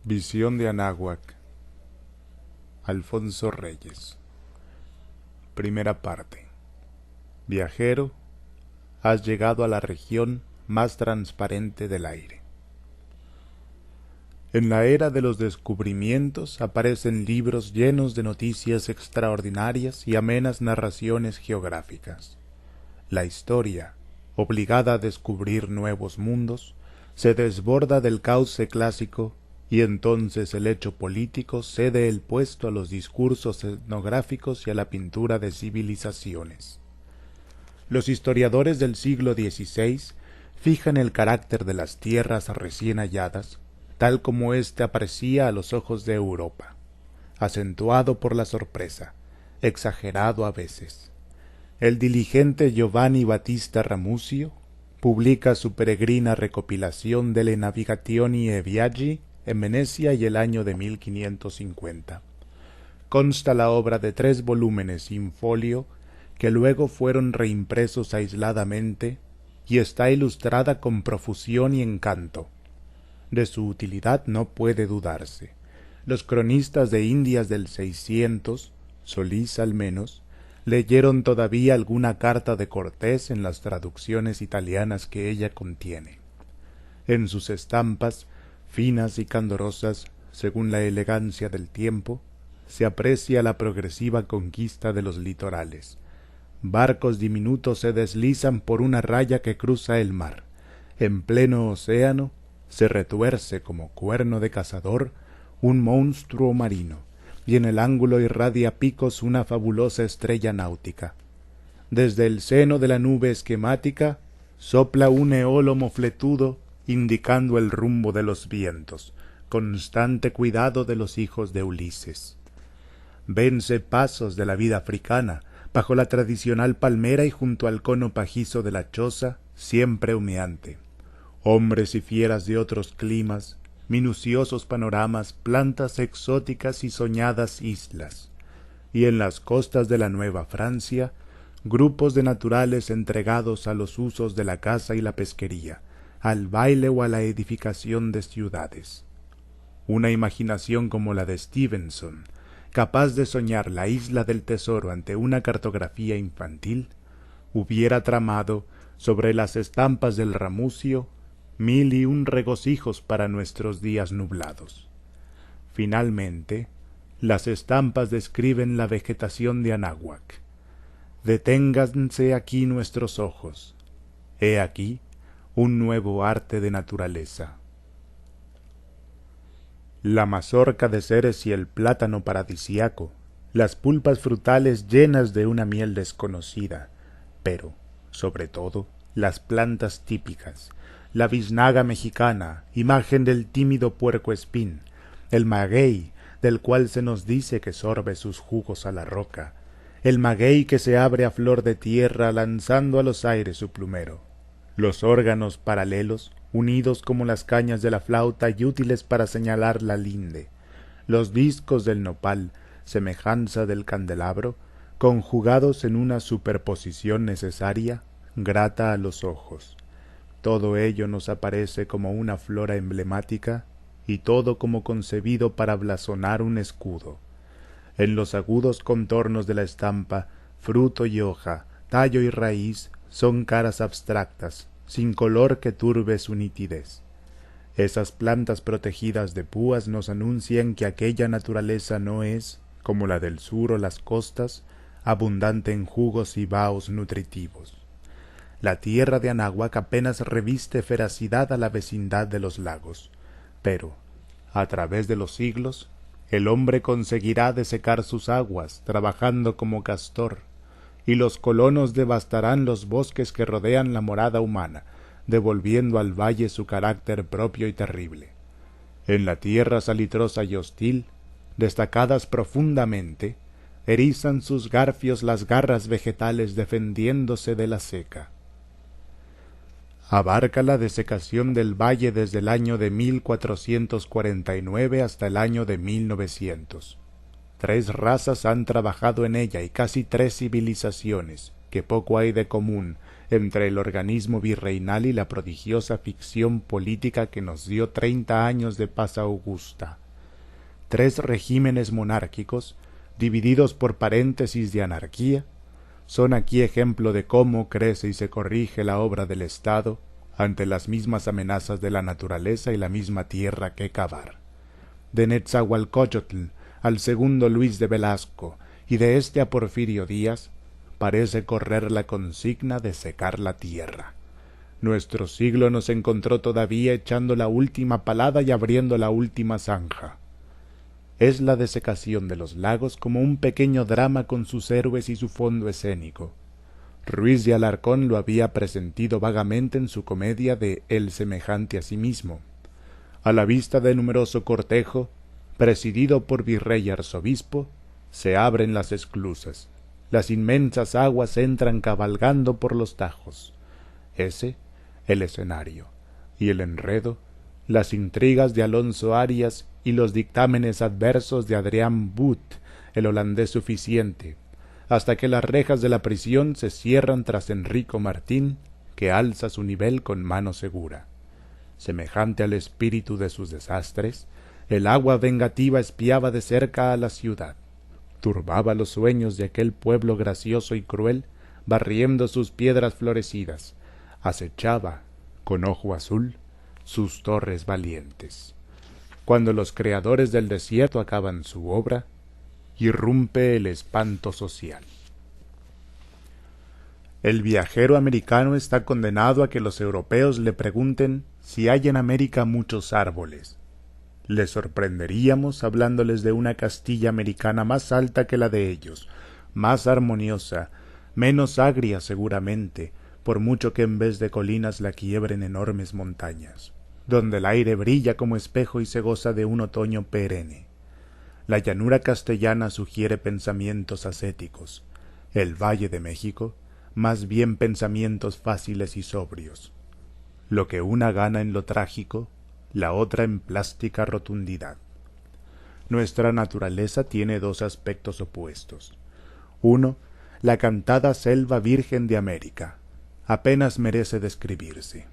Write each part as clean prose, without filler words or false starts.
Visión de Anáhuac, Alfonso Reyes. Primera parte. Viajero, has llegado a la región más transparente del aire. En la era de los descubrimientos aparecen libros llenos de noticias extraordinarias y amenas narraciones geográficas. La historia, obligada a descubrir nuevos mundos, se desborda del cauce clásico y entonces el hecho político cede el puesto a los discursos etnográficos y a la pintura de civilizaciones. Los historiadores del siglo XVI fijan el carácter de las tierras recién halladas, tal como éste aparecía a los ojos de Europa, acentuado por la sorpresa, exagerado a veces. El diligente Giovanni Battista Ramusio publica su peregrina recopilación delle Navigazioni e Viaggi en Venecia y el año de 1550. Consta la obra de 3 volúmenes in folio que luego fueron reimpresos aisladamente y está ilustrada con profusión y encanto. De su utilidad no puede dudarse. Los cronistas de Indias del 600, Solís al menos, leyeron todavía alguna carta de Cortés en las traducciones italianas que ella contiene. En sus estampas, finas y candorosas, según la elegancia del tiempo, se aprecia la progresiva conquista de los litorales. Barcos diminutos se deslizan por una raya que cruza el mar. En pleno océano se retuerce como cuerno de cazador un monstruo marino, y en el ángulo irradia picos una fabulosa estrella náutica. Desde el seno de la nube esquemática sopla un eolo mofletudo indicando el rumbo de los vientos, constante cuidado de los hijos de Ulises. Vense pasos de la vida africana, bajo la tradicional palmera y junto al cono pajizo de la choza, siempre humeante. Hombres y fieras de otros climas, minuciosos panoramas, plantas exóticas y soñadas islas. Y en las costas de la Nueva Francia, grupos de naturales entregados a los usos de la caza y la pesquería, al baile o a la edificación de ciudades. Una imaginación como la de Stevenson, capaz de soñar la isla del tesoro ante una cartografía infantil, hubiera tramado sobre las estampas del Ramusio 1001 regocijos para nuestros días nublados. Finalmente, las estampas describen la vegetación de Anáhuac. Deténganse aquí nuestros ojos. He aquí un nuevo arte de naturaleza. La mazorca de Ceres y el plátano paradisiaco, las pulpas frutales llenas de una miel desconocida, pero, sobre todo, las plantas típicas, la biznaga mexicana, imagen del tímido puercoespín, el maguey, del cual se nos dice que sorbe sus jugos a la roca, el maguey que se abre a flor de tierra lanzando a los aires su plumero, los órganos paralelos, unidos como las cañas de la flauta y útiles para señalar la linde, los discos del nopal, semejanza del candelabro, conjugados en una superposición necesaria, grata a los ojos. Todo ello nos aparece como una flora emblemática y todo como concebido para blasonar un escudo. En los agudos contornos de la estampa, fruto y hoja, tallo y raíz son caras abstractas, sin color que turbe su nitidez. Esas plantas protegidas de púas nos anuncian que aquella naturaleza no es, como la del sur o las costas, abundante en jugos y baos nutritivos. La tierra de Anáhuac apenas reviste feracidad a la vecindad de los lagos, pero, a través de los siglos, el hombre conseguirá desecar sus aguas, trabajando como castor, y los colonos devastarán los bosques que rodean la morada humana, devolviendo al valle su carácter propio y terrible. En la tierra salitrosa y hostil, destacadas profundamente, erizan sus garfios las garras vegetales defendiéndose de la seca. Abarca la desecación del valle desde el año de 1449 hasta el año de 1900. 3 razas han trabajado en ella y casi 3 civilizaciones, que poco hay de común entre el organismo virreinal y la prodigiosa ficción política que nos dio 30 años de paz augusta. 3 regímenes monárquicos, divididos por paréntesis de anarquía, son aquí ejemplo de cómo crece y se corrige la obra del Estado ante las mismas amenazas de la naturaleza y la misma tierra que cavar. De Netzahualcóyotl al segundo Luis de Velasco y de este a Porfirio Díaz, parece correr la consigna de secar la tierra. Nuestro siglo nos encontró todavía echando la última palada y abriendo la última zanja. Es la desecación de los lagos como un pequeño drama con sus héroes y su fondo escénico. Ruiz de Alarcón lo había presentido vagamente en su comedia de El semejante a sí mismo. A la vista del numeroso cortejo, presidido por virrey y arzobispo, se abren las esclusas. Las inmensas aguas entran cabalgando por los tajos. Ese, el escenario, y el enredo, las intrigas de Alonso Arias y los dictámenes adversos de Adrián Boot, el holandés suficiente, hasta que las rejas de la prisión se cierran tras Enrico Martín, que alza su nivel con mano segura. Semejante al espíritu de sus desastres, el agua vengativa espiaba de cerca a la ciudad, turbaba los sueños de aquel pueblo gracioso y cruel, barriendo sus piedras florecidas, acechaba, con ojo azul, sus torres valientes. Cuando los creadores del desierto acaban su obra, irrumpe el espanto social. El viajero americano está condenado a que los europeos le pregunten si hay en América muchos árboles. Les sorprenderíamos hablándoles de una Castilla americana más alta que la de ellos, más armoniosa, menos agria seguramente, por mucho que en vez de colinas la quiebren enormes montañas, donde el aire brilla como espejo y se goza de un otoño perenne. La llanura castellana sugiere pensamientos ascéticos, el Valle de México, más bien pensamientos fáciles y sobrios. Lo que una gana en lo trágico, la otra en plástica rotundidad. Nuestra naturaleza tiene 2 aspectos opuestos. Uno, la cantada selva virgen de América, apenas merece describirse.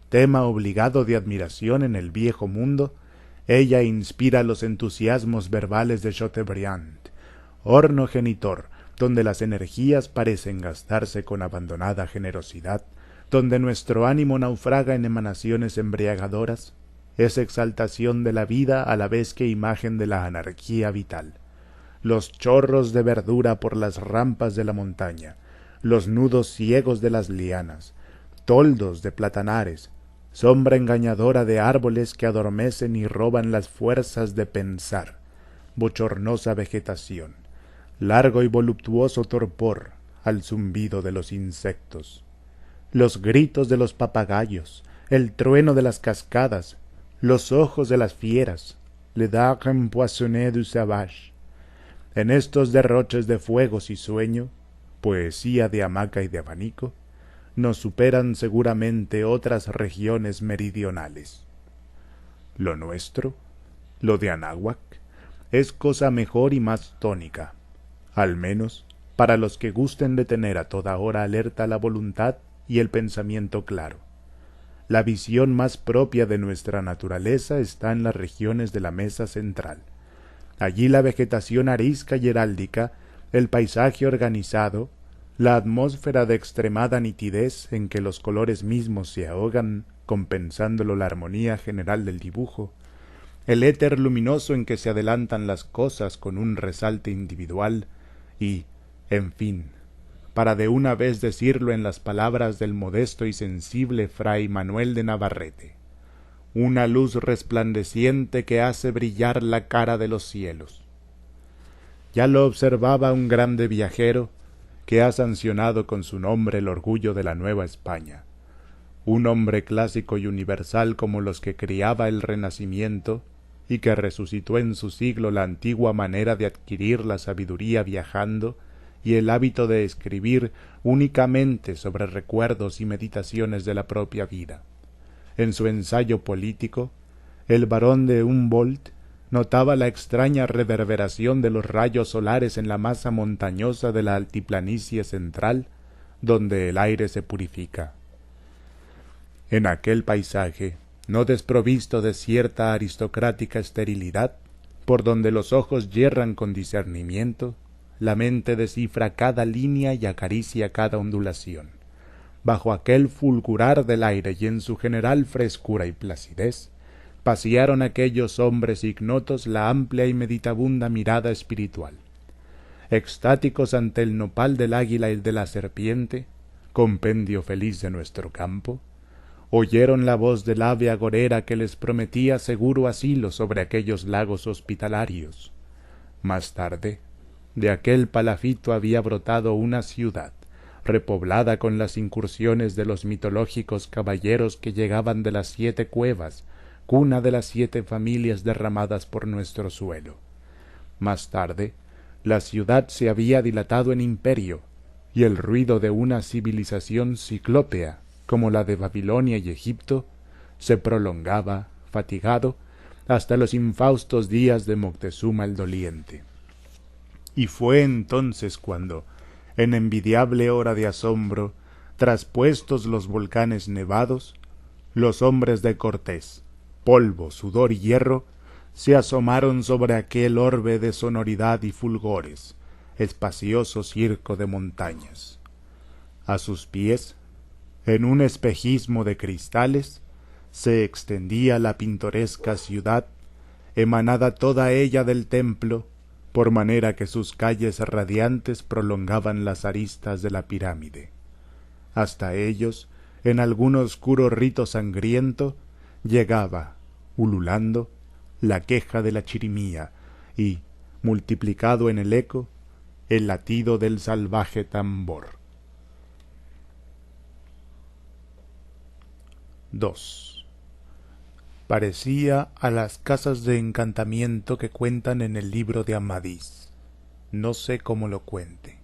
Tema obligado de admiración en el viejo mundo, ella inspira los entusiasmos verbales de Chateaubriand, horno genitor, donde las energías parecen gastarse con abandonada generosidad, donde nuestro ánimo naufraga en emanaciones embriagadoras, es exaltación de la vida a la vez que imagen de la anarquía vital. Los chorros de verdura por las rampas de la montaña, los nudos ciegos de las lianas, toldos de platanares, sombra engañadora de árboles que adormecen y roban las fuerzas de pensar, bochornosa vegetación, largo y voluptuoso torpor al zumbido de los insectos, los gritos de los papagayos, el trueno de las cascadas, los ojos de las fieras, le dard empoisonné du sauvage. En estos derroches de fuegos y sueño, poesía de hamaca y de abanico, nos superan seguramente otras regiones meridionales. Lo nuestro, lo de Anáhuac, es cosa mejor y más tónica, al menos para los que gusten de tener a toda hora alerta la voluntad y el pensamiento claro. La visión más propia de nuestra naturaleza está en las regiones de la mesa central. Allí la vegetación arisca y heráldica, el paisaje organizado, la atmósfera de extremada nitidez en que los colores mismos se ahogan, compensándolo la armonía general del dibujo, el éter luminoso en que se adelantan las cosas con un resalte individual y, en fin, para de una vez decirlo en las palabras del modesto y sensible fray Manuel de Navarrete, una luz resplandeciente que hace brillar la cara de los cielos. Ya lo observaba un grande viajero que ha sancionado con su nombre el orgullo de la Nueva España, un hombre clásico y universal como los que criaba el Renacimiento y que resucitó en su siglo la antigua manera de adquirir la sabiduría viajando y el hábito de escribir únicamente sobre recuerdos y meditaciones de la propia vida. En su ensayo político, el barón de Humboldt notaba la extraña reverberación de los rayos solares en la masa montañosa de la altiplanicie central, donde el aire se purifica. En aquel paisaje, no desprovisto de cierta aristocrática esterilidad, por donde los ojos yerran con discernimiento, la mente descifra cada línea y acaricia cada ondulación. Bajo aquel fulgurar del aire y en su general frescura y placidez, pasearon aquellos hombres ignotos la amplia y meditabunda mirada espiritual. Extáticos ante el nopal del águila y de la serpiente, compendio feliz de nuestro campo, oyeron la voz del ave agorera que les prometía seguro asilo sobre aquellos lagos hospitalarios. Más tarde, de aquel palafito había brotado una ciudad, repoblada con las incursiones de los mitológicos caballeros que llegaban de las 7 cuevas, cuna de las 7 familias derramadas por nuestro suelo. Más tarde, la ciudad se había dilatado en imperio, y el ruido de una civilización ciclópea, como la de Babilonia y Egipto, se prolongaba, fatigado, hasta los infaustos días de Moctezuma el Doliente. Y fue entonces cuando, en envidiable hora de asombro, traspuestos los volcanes nevados, los hombres de Cortés, polvo, sudor y hierro, se asomaron sobre aquel orbe de sonoridad y fulgores, espacioso circo de montañas. A sus pies, en un espejismo de cristales, se extendía la pintoresca ciudad, emanada toda ella del templo, por manera que sus calles radiantes prolongaban las aristas de la pirámide. Hasta ellos, en algún oscuro rito sangriento, llegaba, ululando, la queja de la chirimía y, multiplicado en el eco, el latido del salvaje tambor. 2. Parecía a las casas de encantamiento que cuentan en el libro de Amadís. No sé cómo lo cuente.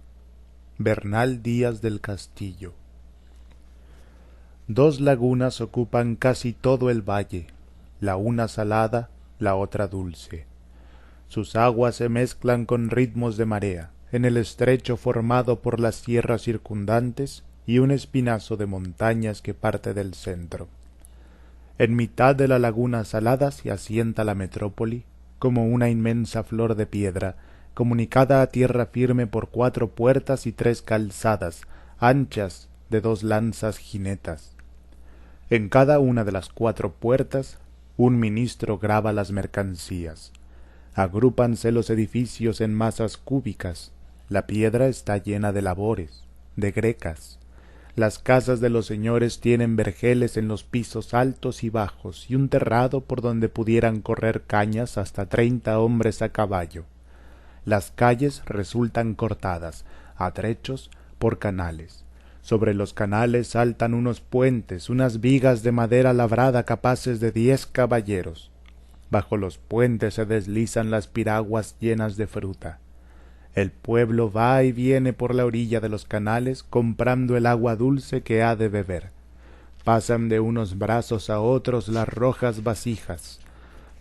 Bernal Díaz del Castillo. 2 lagunas ocupan casi todo el valle, la una salada, la otra dulce. Sus aguas se mezclan con ritmos de marea, en el estrecho formado por las sierras circundantes y un espinazo de montañas que parte del centro. En mitad de la laguna salada se asienta la metrópoli, como una inmensa flor de piedra, comunicada a tierra firme por 4 puertas y 3 calzadas, anchas de 2 lanzas jinetas. En cada una de las 4 puertas, un ministro graba las mercancías. Agrúpanse los edificios en masas cúbicas, la piedra está llena de labores, de grecas. Las casas de los señores tienen vergeles en los pisos altos y bajos y un terrado por donde pudieran correr cañas hasta 30 hombres a caballo. Las calles resultan cortadas, a trechos, por canales. Sobre los canales saltan unos puentes, unas vigas de madera labrada capaces de 10 caballeros. Bajo los puentes se deslizan las piraguas llenas de fruta. El pueblo va y viene por la orilla de los canales comprando el agua dulce que ha de beber. Pasan de unos brazos a otros las rojas vasijas.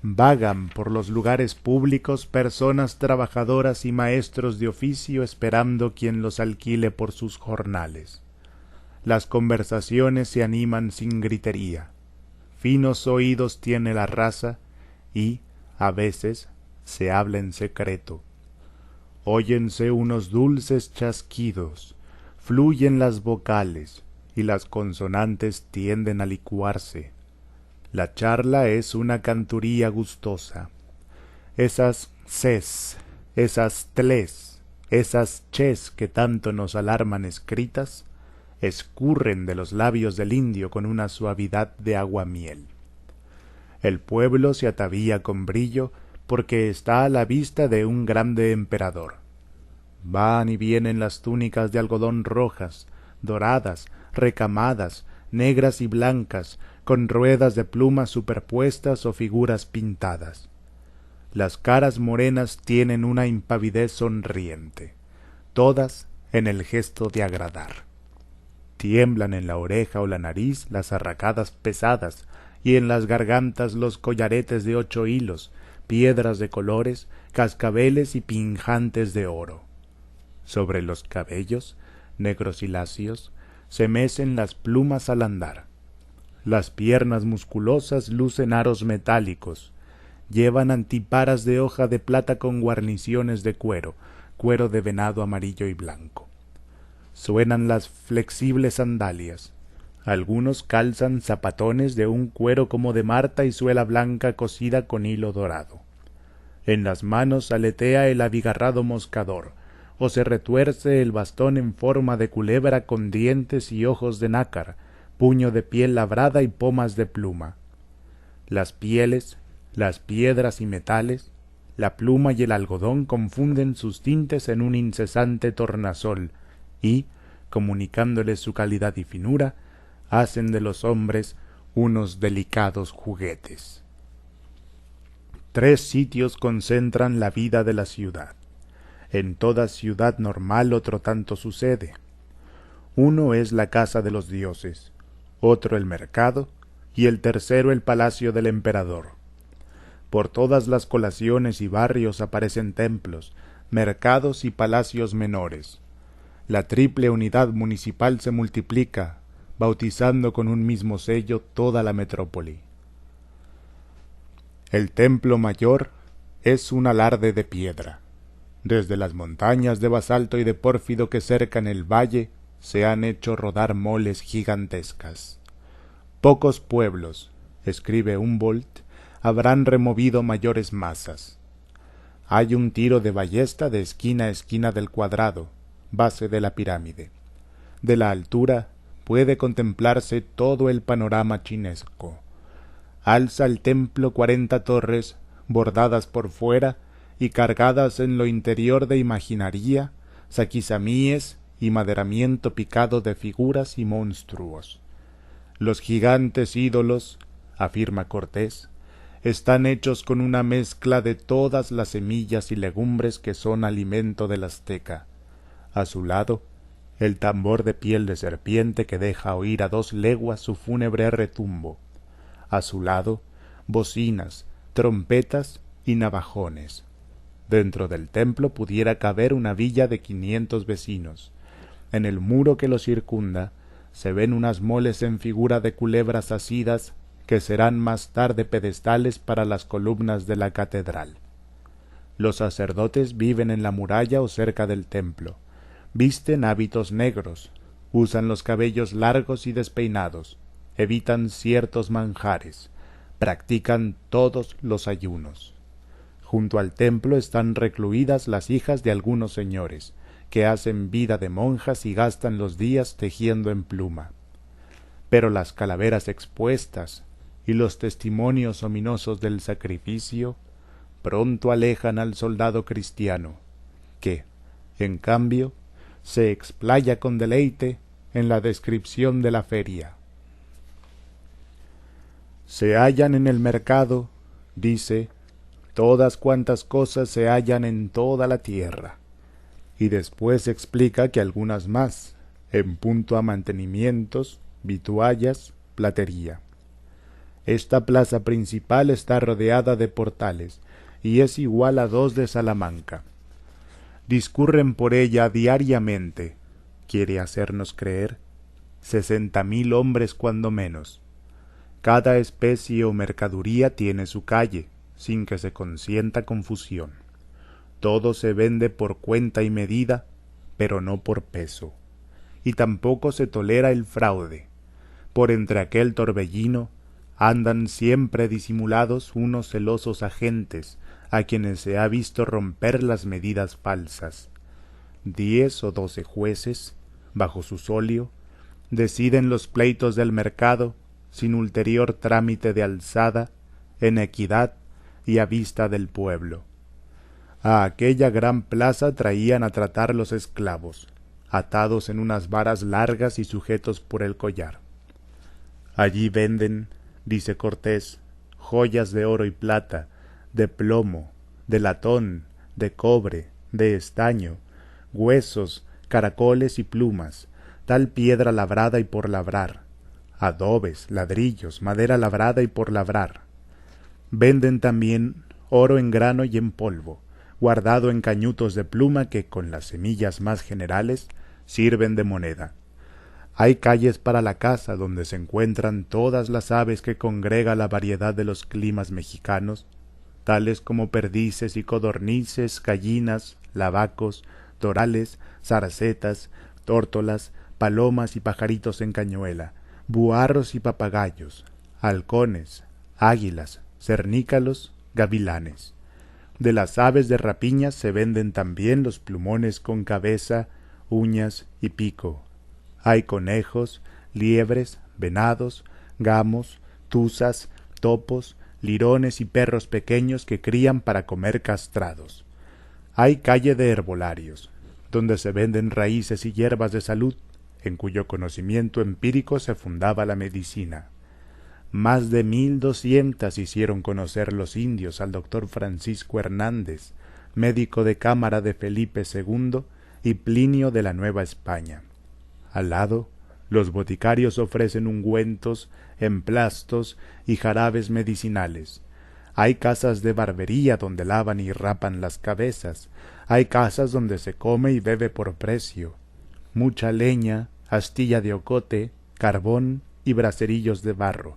Vagan por los lugares públicos personas trabajadoras y maestros de oficio esperando quien los alquile por sus jornales. Las conversaciones se animan sin gritería. Finos oídos tiene la raza y, a veces, se habla en secreto. Óyense unos dulces chasquidos, fluyen las vocales y las consonantes tienden a licuarse. La charla es una canturía gustosa. Esas ses, esas tles, esas ches que tanto nos alarman escritas, escurren de los labios del indio con una suavidad de aguamiel. El pueblo se atavía con brillo porque está a la vista de un grande emperador. Van y vienen las túnicas de algodón rojas, doradas, recamadas, negras y blancas, con ruedas de plumas superpuestas o figuras pintadas. Las caras morenas tienen una impavidez sonriente, todas en el gesto de agradar. Tiemblan en la oreja o la nariz las arracadas pesadas, y en las gargantas los collaretes de 8 hilos, piedras de colores, cascabeles y pinjantes de oro. Sobre los cabellos, negros y lacios, se mecen las plumas al andar. Las piernas musculosas lucen aros metálicos, llevan antiparas de hoja de plata con guarniciones de cuero de venado amarillo y blanco. Suenan las flexibles sandalias. Algunos calzan zapatones de un cuero como de marta y suela blanca cosida con hilo dorado. En las manos aletea el abigarrado moscador, o se retuerce el bastón en forma de culebra con dientes y ojos de nácar, puño de piel labrada y pomas de pluma. Las pieles, las piedras y metales, la pluma y el algodón confunden sus tintes en un incesante tornasol y, comunicándoles su calidad y finura, hacen de los hombres unos delicados juguetes. 3 sitios concentran la vida de la ciudad. En toda ciudad normal otro tanto sucede. Uno es la casa de los dioses, otro el mercado, y el tercero el palacio del emperador. Por todas las colaciones y barrios aparecen templos, mercados y palacios menores. La triple unidad municipal se multiplica, bautizando con un mismo sello toda la metrópoli. El templo mayor es un alarde de piedra. Desde las montañas de basalto y de pórfido que cercan el valle se han hecho rodar moles gigantescas. Pocos pueblos, escribe Humboldt, habrán removido mayores masas. Hay un tiro de ballesta de esquina a esquina del cuadrado, base de la pirámide. De la altura puede contemplarse todo el panorama chinesco. Alza el templo 40 torres, bordadas por fuera y cargadas en lo interior de imaginería, saquizamíes y maderamiento picado de figuras y monstruos. Los gigantes ídolos, afirma Cortés, están hechos con una mezcla de todas las semillas y legumbres que son alimento del azteca. A su lado, el tambor de piel de serpiente que deja oír a 2 leguas su fúnebre retumbo. A su lado, bocinas, trompetas y navajones. Dentro del templo pudiera caber una villa de 500 vecinos. En el muro que lo circunda se ven unas moles en figura de culebras asidas que serán más tarde pedestales para las columnas de la catedral. Los sacerdotes viven en la muralla o cerca del templo. Visten hábitos negros, usan los cabellos largos y despeinados, evitan ciertos manjares, practican todos los ayunos. Junto al templo están recluidas las hijas de algunos señores, que hacen vida de monjas y gastan los días tejiendo en pluma. Pero las calaveras expuestas y los testimonios ominosos del sacrificio pronto alejan al soldado cristiano, que, en cambio, se explaya con deleite en la descripción de la feria. Se hallan en el mercado, dice, todas cuantas cosas se hallan en toda la tierra, y después explica que algunas más, en punto a mantenimientos, vituallas, platería. Esta plaza principal está rodeada de portales, y es igual a 2 de Salamanca. Discurren por ella diariamente, quiere hacernos creer, 60.000 hombres cuando menos. Cada especie o mercaduría tiene su calle, sin que se consienta confusión. Todo se vende por cuenta y medida, pero no por peso. Y tampoco se tolera el fraude. Por entre aquel torbellino andan siempre disimulados unos celosos agentes, a quienes se ha visto romper las medidas falsas. 10 o 12 jueces, bajo su solio, deciden los pleitos del mercado, sin ulterior trámite de alzada, en equidad y a vista del pueblo. A aquella gran plaza traían a tratar los esclavos, atados en unas varas largas y sujetos por el collar. Allí venden, dice Cortés, joyas de oro y plata, de plomo, de latón, de cobre, de estaño, huesos, caracoles y plumas, tal piedra labrada y por labrar, adobes, ladrillos, madera labrada y por labrar. Venden también oro en grano y en polvo, guardado en cañutos de pluma que con las semillas más generales sirven de moneda. Hay calles para la caza donde se encuentran todas las aves que congrega la variedad de los climas mexicanos, tales como perdices y codornices, gallinas, lavacos, torales, zarcetas, tórtolas, palomas y pajaritos en cañuela, buarros y papagayos, halcones, águilas, cernícalos, gavilanes. De las aves de rapiña se venden también los plumones con cabeza, uñas y pico. Hay conejos, liebres, venados, gamos, tuzas, topos, lirones y perros pequeños que crían para comer castrados. Hay calle de herbolarios, donde se venden raíces y hierbas de salud, en cuyo conocimiento empírico se fundaba la medicina. Más de 1200 hicieron conocer los indios al doctor Francisco Hernández, médico de cámara de Felipe II y Plinio de la Nueva España. Al lado, los boticarios ofrecen ungüentos, emplastos y jarabes medicinales. Hay casas de barbería donde lavan y rapan las cabezas. Hay casas donde se come y bebe por precio. Mucha leña, astilla de ocote, carbón y braserillos de barro.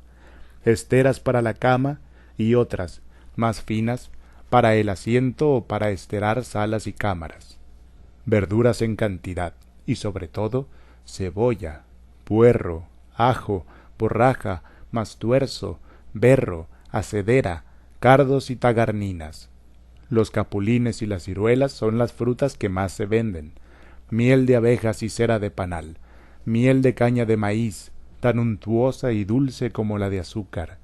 Esteras para la cama y otras, más finas, para el asiento o para esterar salas y cámaras. Verduras en cantidad y sobre todo cebolla, puerro, ajo, borraja, mastuerzo, berro, acedera, cardos y tagarninas. Los capulines y las ciruelas son las frutas que más se venden. Miel de abejas y cera de panal, miel de caña de maíz, tan untuosa y dulce como la de azúcar,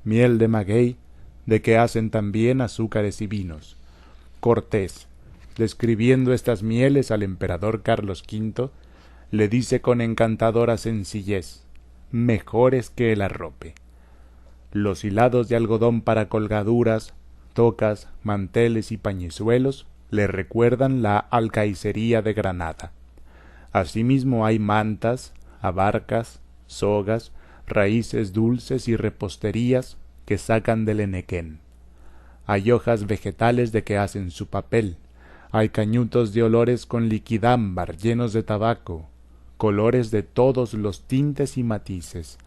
miel de maguey, de que hacen también azúcares y vinos. Cortés, describiendo estas mieles al emperador Carlos V, le dice con encantadora sencillez, mejores que el arrope. Los hilados de algodón para colgaduras, tocas, manteles y pañizuelos le recuerdan la alcaicería de Granada. Asimismo hay mantas, abarcas, sogas, raíces dulces y reposterías que sacan del Enequén. Hay hojas vegetales de que hacen su papel. Hay cañutos de olores con liquidámbar llenos de tabaco, colores de todos los tintes y matices,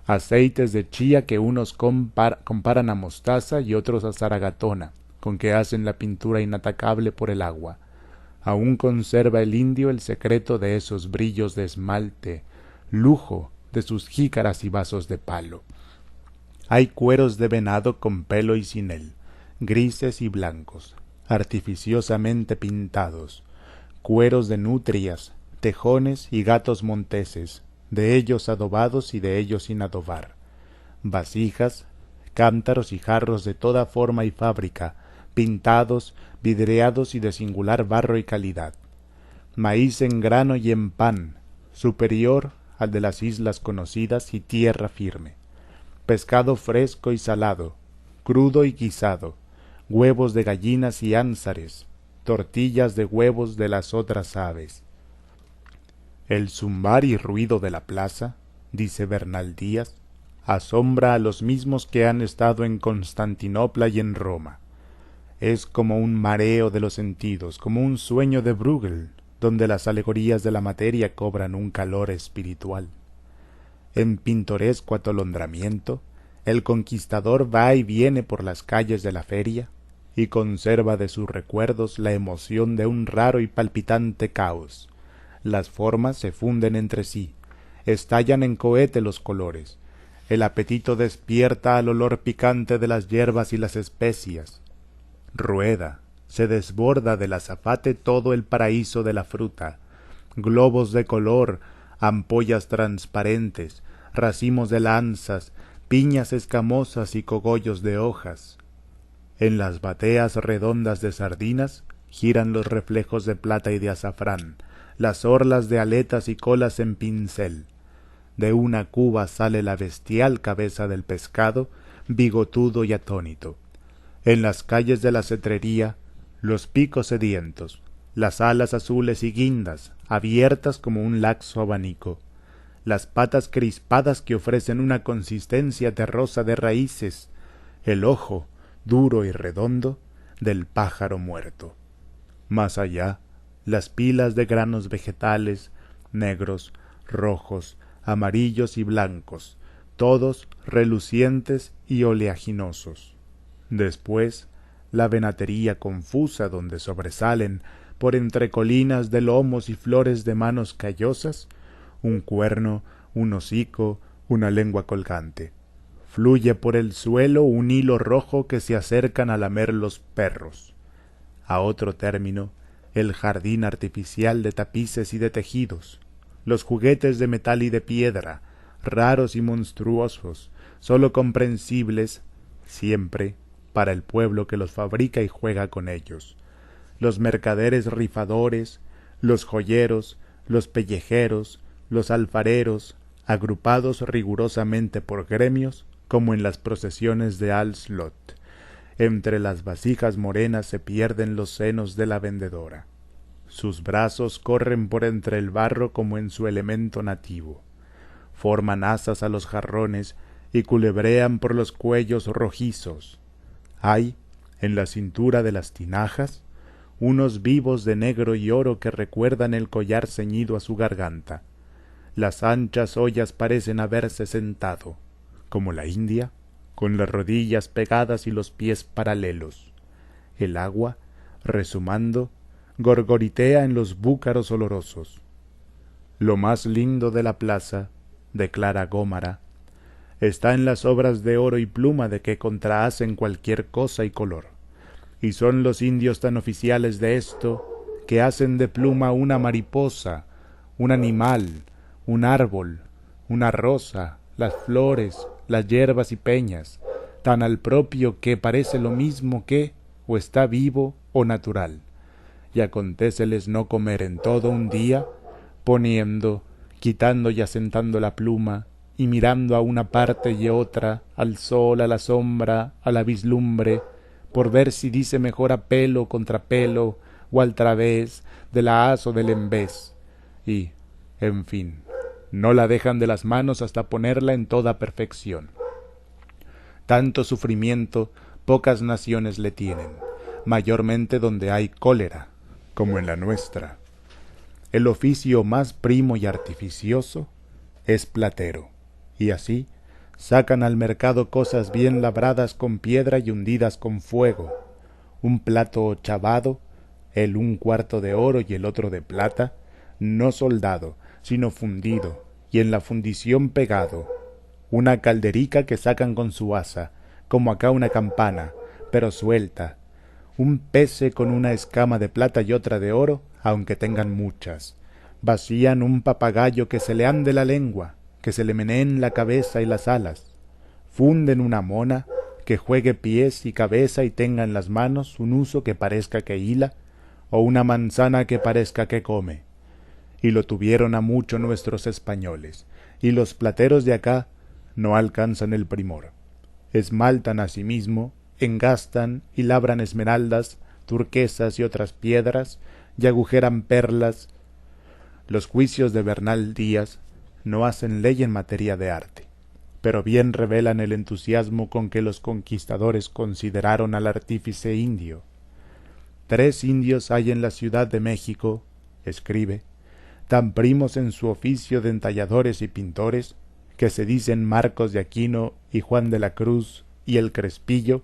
aceites de chía que unos comparan a mostaza y otros a zaragatona, con que hacen la pintura inatacable por el agua. Aún conserva el indio el secreto de esos brillos de esmalte, lujo de sus jícaras y vasos de palo. Hay cueros de venado con pelo y sin él, grises y blancos, artificiosamente pintados, cueros de nutrias, tejones y gatos monteses, de ellos adobados y de ellos sin adobar, vasijas, cántaros y jarros de toda forma y fábrica, pintados, vidriados y de singular barro y calidad, maíz en grano y en pan, superior al de las islas conocidas y tierra firme, pescado fresco y salado, crudo y guisado, huevos de gallinas y ánsares, tortillas de huevos de las otras aves. El zumbar y ruido de la plaza, dice Bernal Díaz, asombra a los mismos que han estado en Constantinopla y en Roma. Es como un mareo de los sentidos, como un sueño de Bruegel, donde las alegorías de la materia cobran un calor espiritual. En pintoresco atolondramiento, el conquistador va y viene por las calles de la feria y conserva de sus recuerdos la emoción de un raro y palpitante caos. Las formas se funden entre sí, estallan en cohete los colores, el apetito despierta al olor picante de las hierbas y las especias. Rueda, se desborda del azafate todo el paraíso de la fruta, globos de color, ampollas transparentes, racimos de lanzas, piñas escamosas y cogollos de hojas. En las bateas redondas de sardinas giran los reflejos de plata y de azafrán, las orlas de aletas y colas en pincel. De una cuba sale la bestial cabeza del pescado, bigotudo y atónito. En las calles de la cetrería, los picos sedientos, las alas azules y guindas, abiertas como un laxo abanico, las patas crispadas que ofrecen una consistencia terrosa de raíces, el ojo, duro y redondo, del pájaro muerto. Más allá, las pilas de granos vegetales, negros, rojos, amarillos y blancos, todos relucientes y oleaginosos. Después, la venatería confusa donde sobresalen, por entre colinas de lomos y flores de manos callosas, un cuerno, un hocico, una lengua colgante. Fluye por el suelo un hilo rojo que se acercan a lamer los perros. A otro término, el jardín artificial de tapices y de tejidos, los juguetes de metal y de piedra, raros y monstruosos, sólo comprensibles siempre para el pueblo que los fabrica y juega con ellos, los mercaderes rifadores, los joyeros, los pellejeros, los alfareros, agrupados rigurosamente por gremios, como en las procesiones de Al-Slot. Entre las vasijas morenas se pierden los senos de la vendedora. Sus brazos corren por entre el barro como en su elemento nativo. Forman asas a los jarrones y culebrean por los cuellos rojizos. Hay, en la cintura de las tinajas, unos vivos de negro y oro que recuerdan el collar ceñido a su garganta. Las anchas ollas parecen haberse sentado, como la India, con las rodillas pegadas y los pies paralelos. El agua, rezumando, gorgoritea en los búcaros olorosos. Lo más lindo de la plaza, declara Gómara, está en las obras de oro y pluma de que contrahacen cualquier cosa y color, y son los indios tan oficiales de esto, que hacen de pluma una mariposa, un animal, un árbol, una rosa, las flores, las hierbas y peñas, tan al propio que parece lo mismo que o está vivo o natural, y acontéceles no comer en todo un día, poniendo, quitando y asentando la pluma, y mirando a una parte y otra, al sol, a la sombra, a la vislumbre, por ver si dice mejor a pelo contra pelo, o al través, de la haz o del envés, y, en fin, no la dejan de las manos hasta ponerla en toda perfección. Tanto sufrimiento pocas naciones le tienen, mayormente donde hay cólera, como en la nuestra. El oficio más primo y artificioso es platero, y así sacan al mercado cosas bien labradas con piedra y hundidas con fuego, un plato chavado, el un cuarto de oro y el otro de plata, no soldado, sino fundido, y en la fundición pegado, una calderica que sacan con su asa, como acá una campana, pero suelta, un pece con una escama de plata y otra de oro, aunque tengan muchas, vacían un papagayo que se le ande la lengua, que se le meneen la cabeza y las alas, funden una mona, que juegue pies y cabeza y tenga en las manos un uso que parezca que hila, o una manzana que parezca que come. Y lo tuvieron a mucho nuestros españoles, y los plateros de acá no alcanzan el primor. Esmaltan asimismo, engastan y labran esmeraldas, turquesas y otras piedras, y agujeran perlas. Los juicios de Bernal Díaz no hacen ley en materia de arte, pero bien revelan el entusiasmo con que los conquistadores consideraron al artífice indio. 3 indios hay en la Ciudad de México, escribe, tan primos en su oficio de entalladores y pintores, que se dicen Marcos de Aquino y Juan de la Cruz y el Crespillo,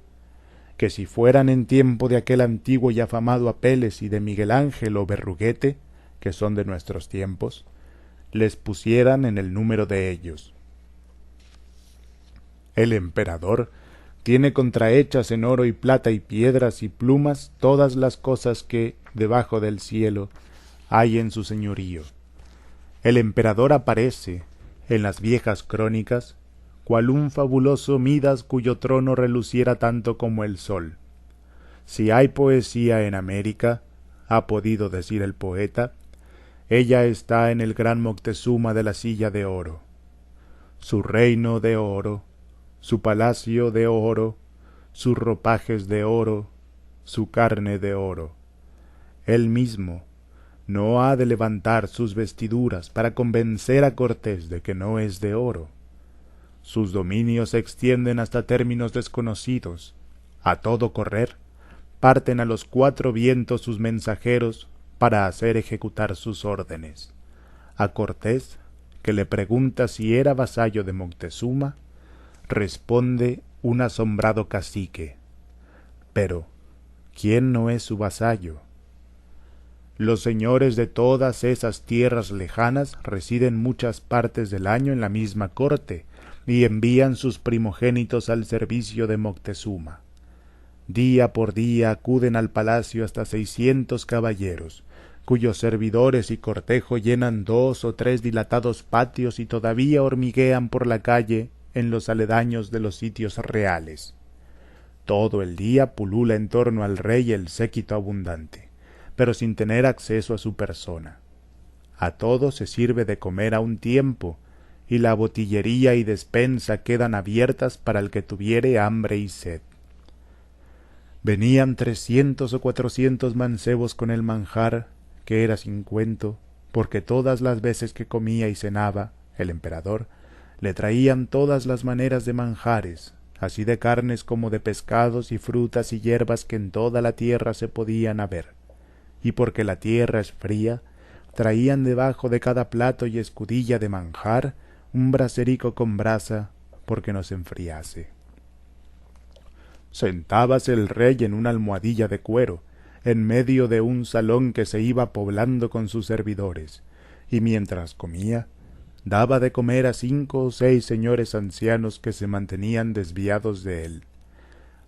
que si fueran en tiempo de aquel antiguo y afamado Apeles y de Miguel Ángel o Berruguete, que son de nuestros tiempos, les pusieran en el número de ellos. El emperador tiene contrahechas en oro y plata y piedras y plumas todas las cosas que, debajo del cielo, hay en su señorío. El emperador aparece, en las viejas crónicas, cual un fabuloso Midas cuyo trono reluciera tanto como el sol. Si hay poesía en América, ha podido decir el poeta, ella está en el gran Moctezuma de la silla de oro. Su reino de oro, su palacio de oro, sus ropajes de oro, su carne de oro. Él mismo no ha de levantar sus vestiduras para convencer a Cortés de que no es de oro. Sus dominios se extienden hasta términos desconocidos. A todo correr, parten a los 4 vientos sus mensajeros para hacer ejecutar sus órdenes. A Cortés, que le pregunta si era vasallo de Moctezuma, responde un asombrado cacique: pero, ¿quién no es su vasallo? Los señores de todas esas tierras lejanas residen muchas partes del año en la misma corte y envían sus primogénitos al servicio de Moctezuma. Día por día acuden al palacio hasta 600 caballeros, cuyos servidores y cortejo llenan 2 o 3 dilatados patios y todavía hormiguean por la calle en los aledaños de los sitios reales. Todo el día pulula en torno al rey el séquito abundante, pero sin tener acceso a su persona. A todos se sirve de comer a un tiempo, y la botillería y despensa quedan abiertas para el que tuviere hambre y sed. Venían 300 o 400 mancebos con el manjar, que era sin cuento, porque todas las veces que comía y cenaba, el emperador, le traían todas las maneras de manjares, así de carnes como de pescados y frutas y hierbas que en toda la tierra se podían haber, y porque la tierra es fría, traían debajo de cada plato y escudilla de manjar un braserico con brasa, porque no se enfriase. Sentábase el rey en una almohadilla de cuero, en medio de un salón que se iba poblando con sus servidores, y mientras comía, daba de comer a 5 o 6 señores ancianos que se mantenían desviados de él.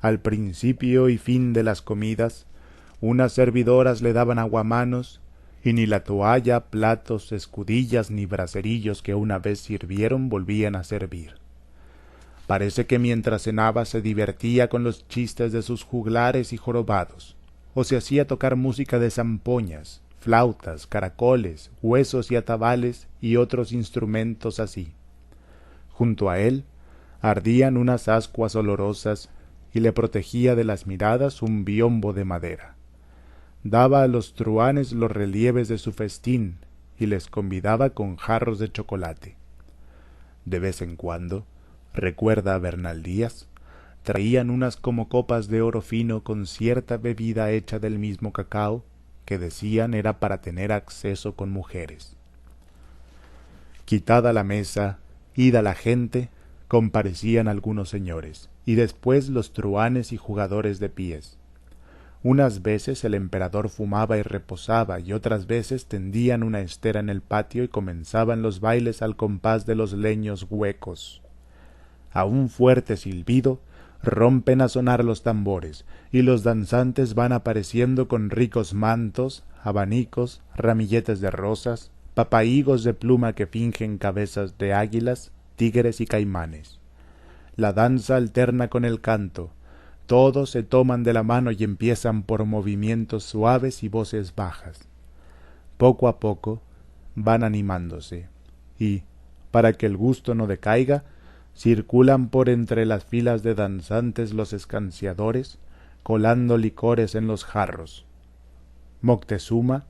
Al principio y fin de las comidas, unas servidoras le daban aguamanos, y ni la toalla, platos, escudillas ni braserillos que una vez sirvieron volvían a servir. Parece que mientras cenaba se divertía con los chistes de sus juglares y jorobados, o se hacía tocar música de zampoñas, flautas, caracoles, huesos y atabales y otros instrumentos así. Junto a él ardían unas ascuas olorosas y le protegía de las miradas un biombo de madera. Daba a los truhanes los relieves de su festín y les convidaba con jarros de chocolate. De vez en cuando, recuerda a Bernal Díaz, traían unas como copas de oro fino con cierta bebida hecha del mismo cacao, que decían era para tener acceso con mujeres. Quitada la mesa, ida la gente, comparecían algunos señores, y después los truhanes y jugadores de pies. Unas veces el emperador fumaba y reposaba, y otras veces tendían una estera en el patio y comenzaban los bailes al compás de los leños huecos. A un fuerte silbido rompen a sonar los tambores, y los danzantes van apareciendo con ricos mantos, abanicos, ramilletes de rosas, papahigos de pluma que fingen cabezas de águilas, tigres y caimanes. La danza alterna con el canto. Todos se toman de la mano y empiezan por movimientos suaves y voces bajas. Poco a poco van animándose, y, para que el gusto no decaiga, circulan por entre las filas de danzantes los escanciadores, colando licores en los jarros. Moctezuma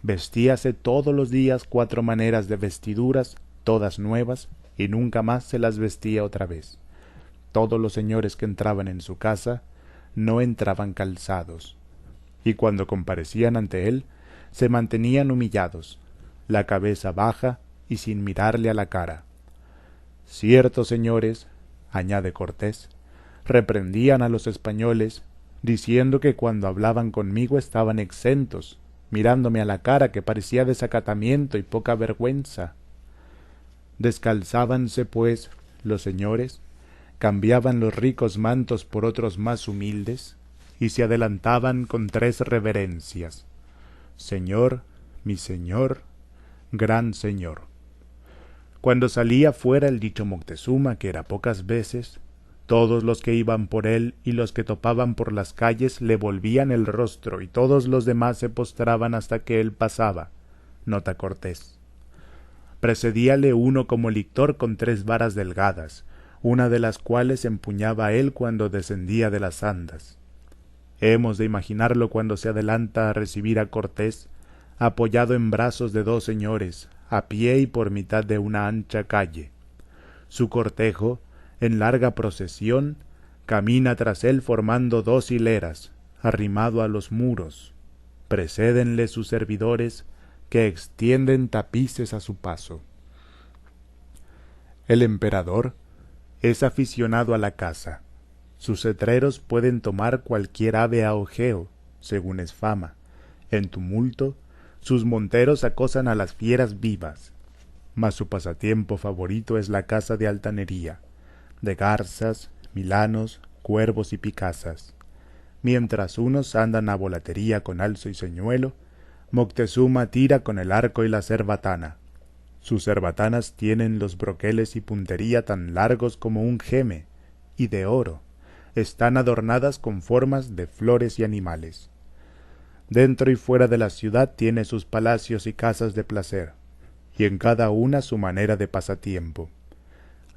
vestíase todos los días 4 maneras de vestiduras, todas nuevas, y nunca más se las vestía otra vez. Todos los señores que entraban en su casa no entraban calzados, y cuando comparecían ante él se mantenían humillados, la cabeza baja y sin mirarle a la cara. Ciertos señores, añade Cortés, reprendían a los españoles, diciendo que cuando hablaban conmigo estaban exentos, mirándome a la cara que parecía desacatamiento y poca vergüenza. Descalzábanse, pues, los señores, cambiaban los ricos mantos por otros más humildes, y se adelantaban con 3 reverencias: Señor, mi señor, gran señor. Cuando salía fuera el dicho Moctezuma, que era pocas veces, todos los que iban por él y los que topaban por las calles le volvían el rostro, y todos los demás se postraban hasta que él pasaba. Nota Cortés. Precedíale uno como lictor con 3 varas delgadas, una de las cuales empuñaba él cuando descendía de las andas. Hemos de imaginarlo cuando se adelanta a recibir a Cortés, apoyado en brazos de 2 señores, a pie y por mitad de una ancha calle. Su cortejo, en larga procesión, camina tras él formando 2 hileras, arrimado a los muros. Precédenle sus servidores, que extienden tapices a su paso. El emperador es aficionado a la caza. Sus cetreros pueden tomar cualquier ave a ojeo, según es fama. En tumulto, sus monteros acosan a las fieras vivas, mas su pasatiempo favorito es la caza de altanería, de garzas, milanos, cuervos y picazas. Mientras unos andan a volatería con alzo y señuelo, Moctezuma tira con el arco y la cerbatana. Sus cerbatanas tienen los broqueles y puntería tan largos como un jeme, y de oro. Están adornadas con formas de flores y animales. Dentro y fuera de la ciudad tiene sus palacios y casas de placer, y en cada una su manera de pasatiempo.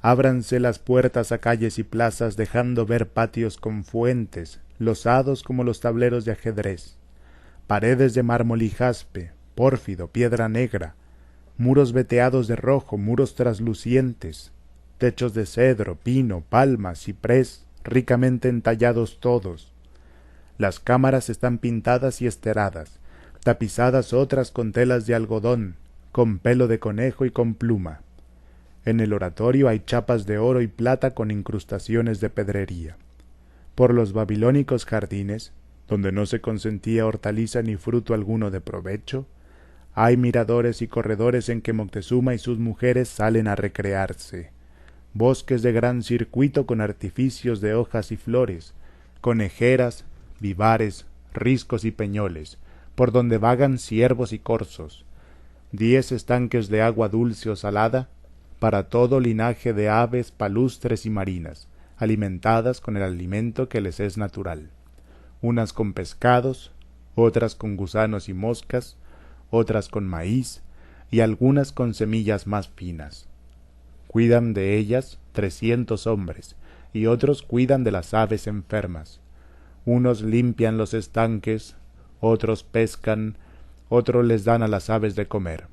Ábranse las puertas a calles y plazas, dejando ver patios con fuentes, losados como los tableros de ajedrez, paredes de mármol y jaspe, pórfido, piedra negra, muros veteados de rojo, muros traslucientes, techos de cedro, pino, palma, ciprés, ricamente entallados todos. Las cámaras están pintadas y esteradas, tapizadas otras con telas de algodón, con pelo de conejo y con pluma. En el oratorio hay chapas de oro y plata con incrustaciones de pedrería. Por los babilónicos jardines, donde no se consentía hortaliza ni fruto alguno de provecho, hay miradores y corredores en que Moctezuma y sus mujeres salen a recrearse, bosques de gran circuito con artificios de hojas y flores, conejeras, vivares, riscos y peñoles, por donde vagan ciervos y corzos, 10 estanques de agua dulce o salada, para todo linaje de aves palustres y marinas, alimentadas con el alimento que les es natural, unas con pescados, otras con gusanos y moscas, otras con maíz, y algunas con semillas más finas. Cuidan de ellas 300 hombres, y otros cuidan de las aves enfermas. Unos limpian los estanques, otros pescan, otros les dan a las aves de comer.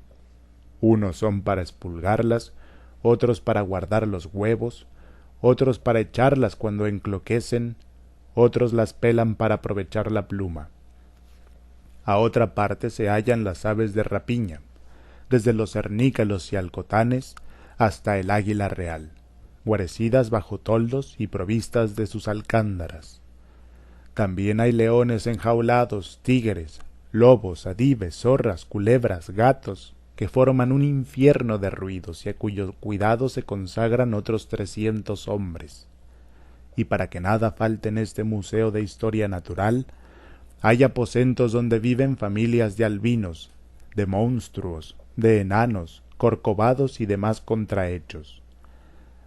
Unos son para expulgarlas, otros para guardar los huevos, otros para echarlas cuando encloquecen, otros las pelan para aprovechar la pluma. A otra parte se hallan las aves de rapiña, desde los cernícalos y alcotanes hasta el águila real, guarecidas bajo toldos y provistas de sus alcándaras. También hay leones enjaulados, tigres, lobos, adives, zorras, culebras, gatos, que forman un infierno de ruidos y a cuyo cuidado se consagran otros 300 hombres. Y para que nada falte en este museo de historia natural, hay aposentos donde viven familias de albinos, de monstruos, de enanos, corcovados y demás contrahechos.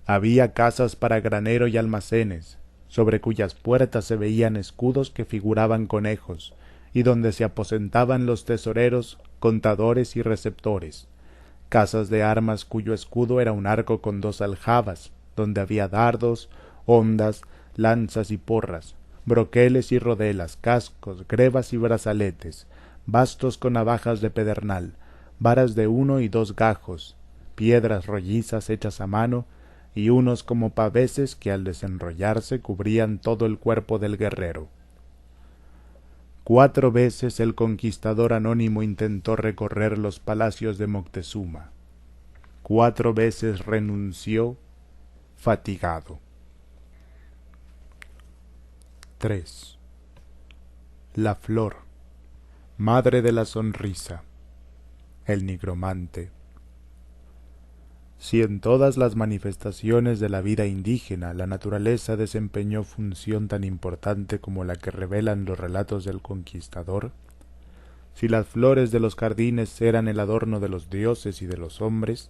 Había casas para granero y almacenes, sobre cuyas puertas se veían escudos que figuraban conejos, y donde se aposentaban los tesoreros, contadores y receptores, casas de armas cuyo escudo era un arco con 2 aljabas, donde había dardos, hondas, lanzas y porras, broqueles y rodelas, cascos, grebas y brazaletes, bastos con navajas de pedernal, varas de 1 y 2 gajos, piedras rollizas hechas a mano, y unos como paveses que al desenrollarse cubrían todo el cuerpo del guerrero. 4 veces el conquistador anónimo intentó recorrer los palacios de Moctezuma. 4 veces renunció, fatigado. 3. La flor, madre de la sonrisa, el nigromante. Si en todas las manifestaciones de la vida indígena la naturaleza desempeñó función tan importante como la que revelan los relatos del conquistador, si las flores de los jardines eran el adorno de los dioses y de los hombres,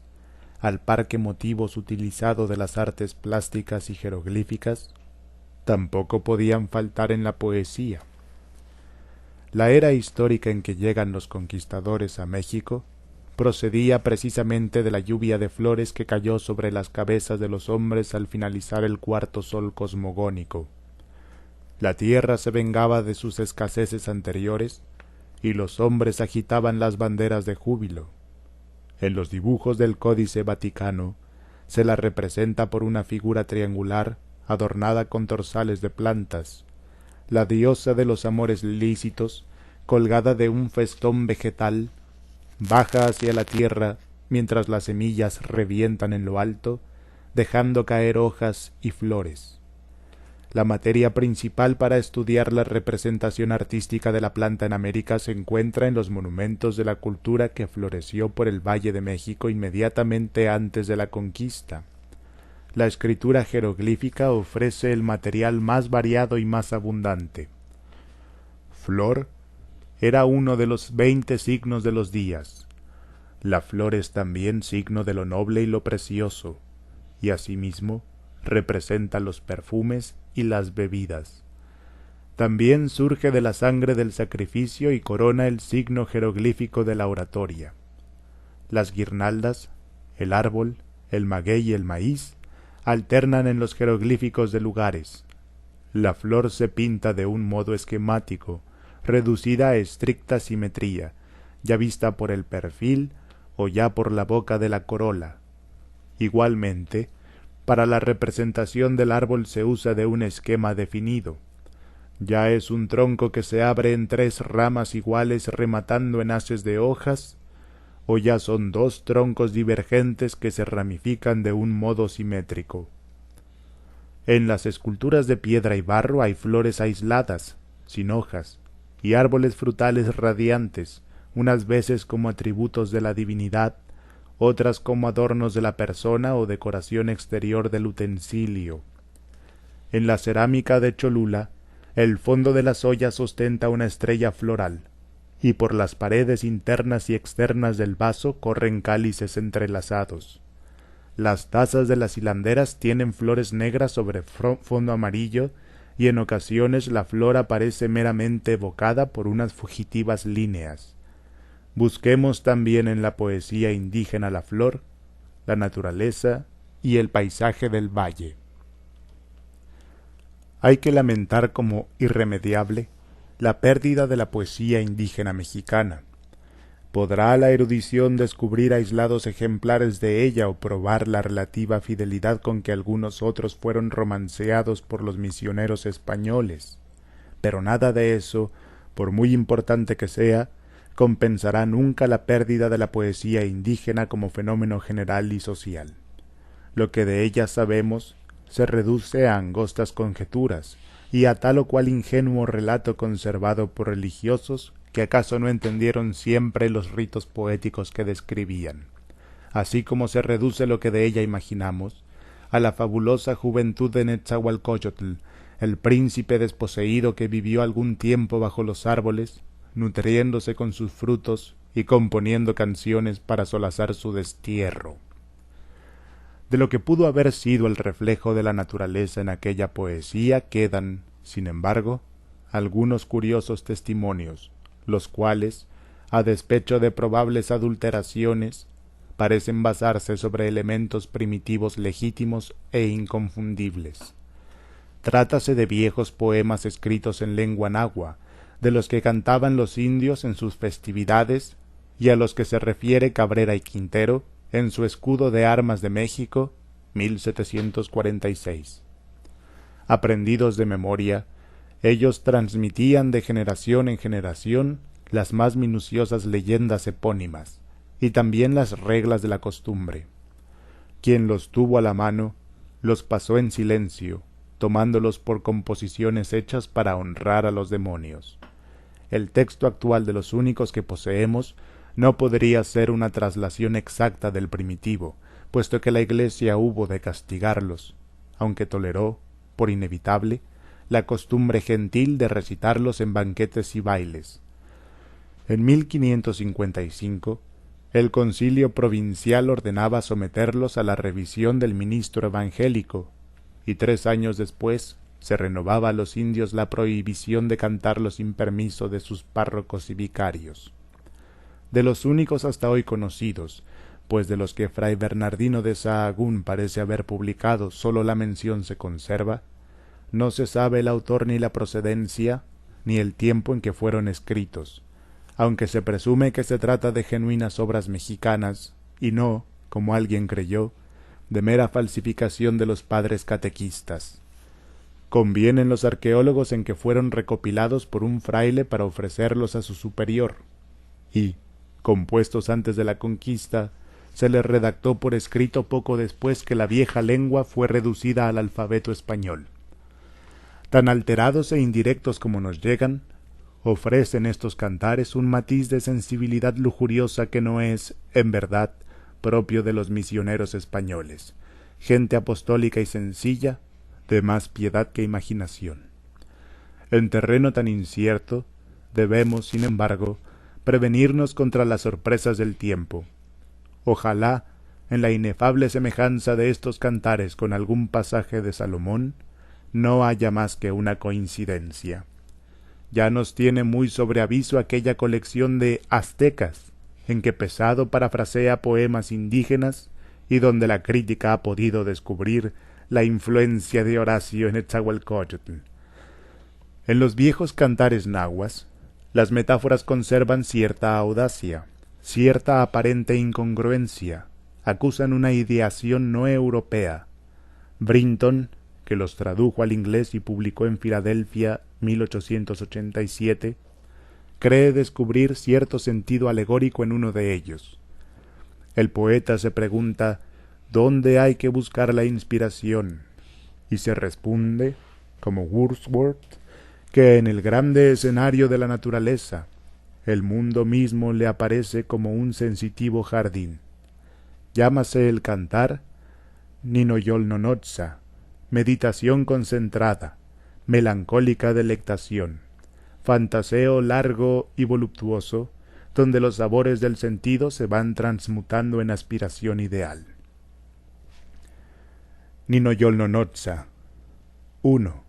al par que motivos utilizados de las artes plásticas y jeroglíficas, tampoco podían faltar en la poesía. La era histórica en que llegan los conquistadores a México procedía precisamente de la lluvia de flores que cayó sobre las cabezas de los hombres al finalizar el 4º sol cosmogónico. La tierra se vengaba de sus escaseces anteriores, y los hombres agitaban las banderas de júbilo. En los dibujos del Códice Vaticano se la representa por una figura triangular adornada con torsales de plantas, la diosa de los amores lícitos, colgada de un festón vegetal, baja hacia la tierra mientras las semillas revientan en lo alto, dejando caer hojas y flores. La materia principal para estudiar la representación artística de la planta en América se encuentra en los monumentos de la cultura que floreció por el Valle de México inmediatamente antes de la conquista. La escritura jeroglífica ofrece el material más variado y más abundante. Flor era uno de los 20 signos de los días. La flor es también signo de lo noble y lo precioso, y asimismo representa los perfumes y las bebidas. También surge de la sangre del sacrificio y corona el signo jeroglífico de la oratoria. Las guirnaldas, el árbol, el maguey y el maíz alternan en los jeroglíficos de lugares. La flor se pinta de un modo esquemático, reducida a estricta simetría, ya vista por el perfil o ya por la boca de la corola. Igualmente, para la representación del árbol se usa de un esquema definido. Ya es un tronco que se abre en 3 ramas iguales rematando en haces de hojas, o ya son 2 troncos divergentes que se ramifican de un modo simétrico. En las esculturas de piedra y barro hay flores aisladas, sin hojas, y árboles frutales radiantes, unas veces como atributos de la divinidad, otras como adornos de la persona o decoración exterior del utensilio. En la cerámica de Cholula, el fondo de las ollas ostenta una estrella floral, y por las paredes internas y externas del vaso corren cálices entrelazados. Las tazas de las hilanderas tienen flores negras sobre fondo amarillo, y en ocasiones la flor aparece meramente evocada por unas fugitivas líneas. Busquemos también en la poesía indígena la flor, la naturaleza y el paisaje del valle. Hay que lamentar como irremediable la pérdida de la poesía indígena mexicana. ¿Podrá la erudición descubrir aislados ejemplares de ella o probar la relativa fidelidad con que algunos otros fueron romanceados por los misioneros españoles? Pero nada de eso, por muy importante que sea, compensará nunca la pérdida de la poesía indígena como fenómeno general y social. Lo que de ella sabemos se reduce a angostas conjeturas y a tal o cual ingenuo relato conservado por religiosos que acaso no entendieron siempre los ritos poéticos que describían, así como se reduce lo que de ella imaginamos a la fabulosa juventud de Netzahualcóyotl, el príncipe desposeído que vivió algún tiempo bajo los árboles, nutriéndose con sus frutos y componiendo canciones para solazar su destierro. De lo que pudo haber sido el reflejo de la naturaleza en aquella poesía quedan, sin embargo, algunos curiosos testimonios, los cuales, a despecho de probables adulteraciones, parecen basarse sobre elementos primitivos legítimos e inconfundibles. Trátase de viejos poemas escritos en lengua náhua, de los que cantaban los indios en sus festividades y a los que se refiere Cabrera y Quintero en su Escudo de Armas de México, 1746. Aprendidos de memoria, ellos transmitían de generación en generación las más minuciosas leyendas epónimas y también las reglas de la costumbre. Quien los tuvo a la mano los pasó en silencio, tomándolos por composiciones hechas para honrar a los demonios. El texto actual de los únicos que poseemos no podría ser una traslación exacta del primitivo, puesto que la Iglesia hubo de castigarlos, aunque toleró, por inevitable, la costumbre gentil de recitarlos en banquetes y bailes. En 1555, el concilio provincial ordenaba someterlos a la revisión del ministro evangélico, y 3 años después se renovaba a los indios la prohibición de cantarlos sin permiso de sus párrocos y vicarios. De los únicos hasta hoy conocidos, pues de los que fray Bernardino de Sahagún parece haber publicado sólo la mención se conserva, no se sabe el autor ni la procedencia, ni el tiempo en que fueron escritos, aunque se presume que se trata de genuinas obras mexicanas, y no, como alguien creyó, de mera falsificación de los padres catequistas. Convienen los arqueólogos en que fueron recopilados por un fraile para ofrecerlos a su superior, y, compuestos antes de la conquista, se les redactó por escrito poco después que la vieja lengua fue reducida al alfabeto español. Tan alterados e indirectos como nos llegan, ofrecen estos cantares un matiz de sensibilidad lujuriosa que no es, en verdad, propio de los misioneros españoles, gente apostólica y sencilla, de más piedad que imaginación. En terreno tan incierto, debemos, sin embargo, prevenirnos contra las sorpresas del tiempo. Ojalá, en la inefable semejanza de estos cantares con algún pasaje de Salomón, no haya más que una coincidencia. Ya nos tiene muy sobre aviso aquella colección de aztecas, en que Pesado parafrasea poemas indígenas y donde la crítica ha podido descubrir la influencia de Horacio en Netzahualcóyotl. En los viejos cantares nahuas, las metáforas conservan cierta audacia, cierta aparente incongruencia, acusan una ideación no europea. Brinton, que los tradujo al inglés y publicó en Filadelfia 1887, cree descubrir cierto sentido alegórico en uno de ellos. El poeta se pregunta ¿dónde hay que buscar la inspiración? Y se responde, como Wordsworth, que en el grande escenario de la naturaleza, el mundo mismo le aparece como un sensitivo jardín. Llámase el cantar Ninoyolnonotza, meditación concentrada, melancólica delectación, fantaseo largo y voluptuoso, donde los sabores del sentido se van transmutando en aspiración ideal. Ninoyolnonotza. 1.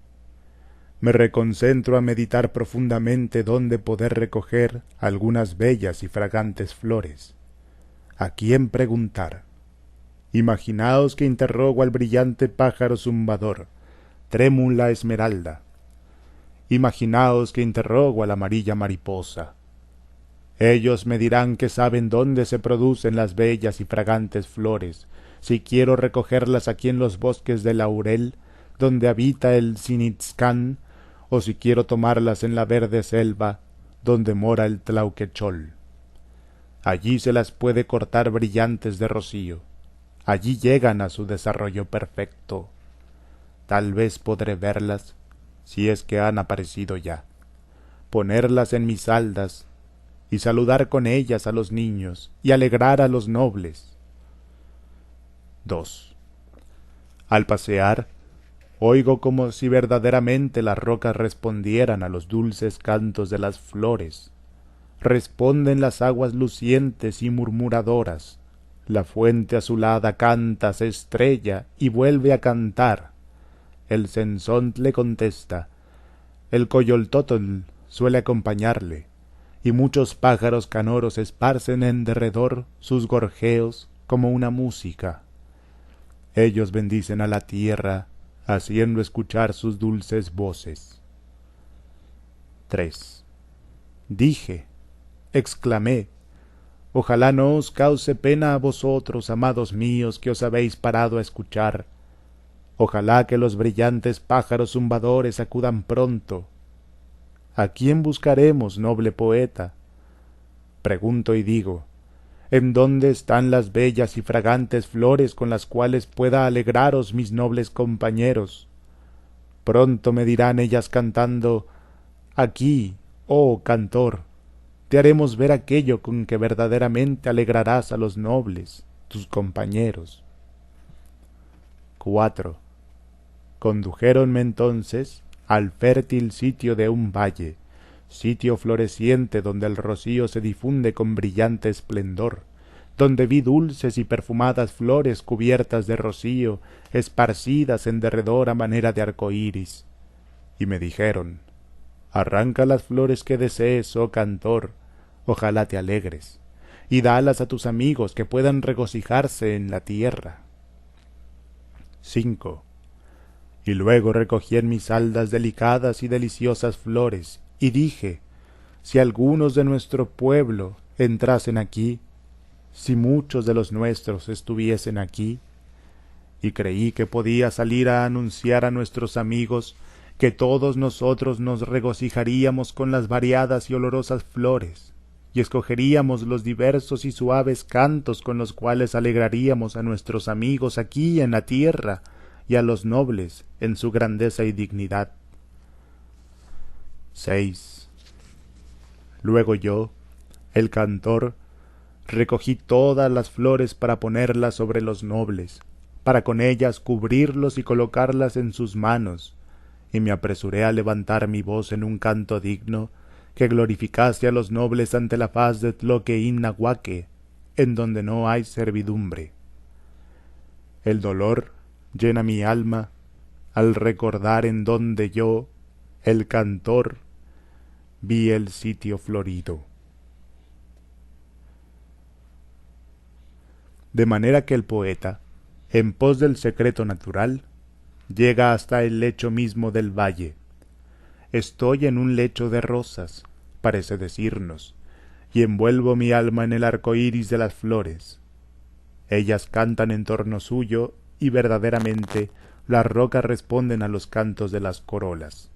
Me reconcentro a meditar profundamente dónde poder recoger algunas bellas y fragantes flores. ¿A quién preguntar? Imaginaos que interrogo al brillante pájaro zumbador, trémula esmeralda. Imaginaos que interrogo a la amarilla mariposa. Ellos me dirán que saben dónde se producen las bellas y fragantes flores, si quiero recogerlas aquí en los bosques de laurel, donde habita el Sinitzcán, o si quiero tomarlas en la verde selva, donde mora el Tlauquechol. Allí se las puede cortar brillantes de rocío, allí llegan a su desarrollo perfecto. Tal vez podré verlas, si es que han aparecido ya, ponerlas en mis haldas, y saludar con ellas a los niños, y alegrar a los nobles. 2. Al pasear, oigo como si verdaderamente las rocas respondieran a los dulces cantos de las flores. Responden las aguas lucientes y murmuradoras. La fuente azulada canta, se estrella y vuelve a cantar. El cenzontle le contesta. El coyoltotl suele acompañarle, y muchos pájaros canoros esparcen en derredor sus gorjeos como una música. Ellos bendicen a la tierra, haciendo escuchar sus dulces voces. 3. Dije, exclamé, ojalá no os cause pena a vosotros, amados míos, que os habéis parado a escuchar. Ojalá que los brillantes pájaros zumbadores acudan pronto. ¿A quién buscaremos, noble poeta? Pregunto y digo, ¿en dónde están las bellas y fragantes flores con las cuales pueda alegraros, mis nobles compañeros? Pronto me dirán ellas cantando, aquí, oh cantor, te haremos ver aquello con que verdaderamente alegrarás a los nobles, tus compañeros. 4. Condujéronme entonces al fértil sitio de un valle, sitio floreciente donde el rocío se difunde con brillante esplendor, donde vi dulces y perfumadas flores cubiertas de rocío, esparcidas en derredor a manera de arcoíris. Y me dijeron, arranca las flores que desees, oh cantor, ojalá te alegres, y dalas a tus amigos que puedan regocijarse en la tierra. 5. Y luego recogí en mis haldas delicadas y deliciosas flores, y dije, si algunos de nuestro pueblo entrasen aquí, si muchos de los nuestros estuviesen aquí, y creí que podía salir a anunciar a nuestros amigos que todos nosotros nos regocijaríamos con las variadas y olorosas flores, y escogeríamos los diversos y suaves cantos con los cuales alegraríamos a nuestros amigos aquí en la tierra y a los nobles en su grandeza y dignidad. 6. Luego yo, el cantor, recogí todas las flores para ponerlas sobre los nobles, para con ellas cubrirlos y colocarlas en sus manos, y me apresuré a levantar mi voz en un canto digno que glorificase a los nobles ante la faz de Tloque-in-Nahuaque, en donde no hay servidumbre. El dolor llena mi alma al recordar en donde yo, el cantor, vi el sitio florido. De manera que el poeta, en pos del secreto natural, llega hasta el lecho mismo del valle. Estoy en un lecho de rosas, parece decirnos, y envuelvo mi alma en el arco iris de las flores. Ellas cantan en torno suyo, y verdaderamente las rocas responden a los cantos de las corolas.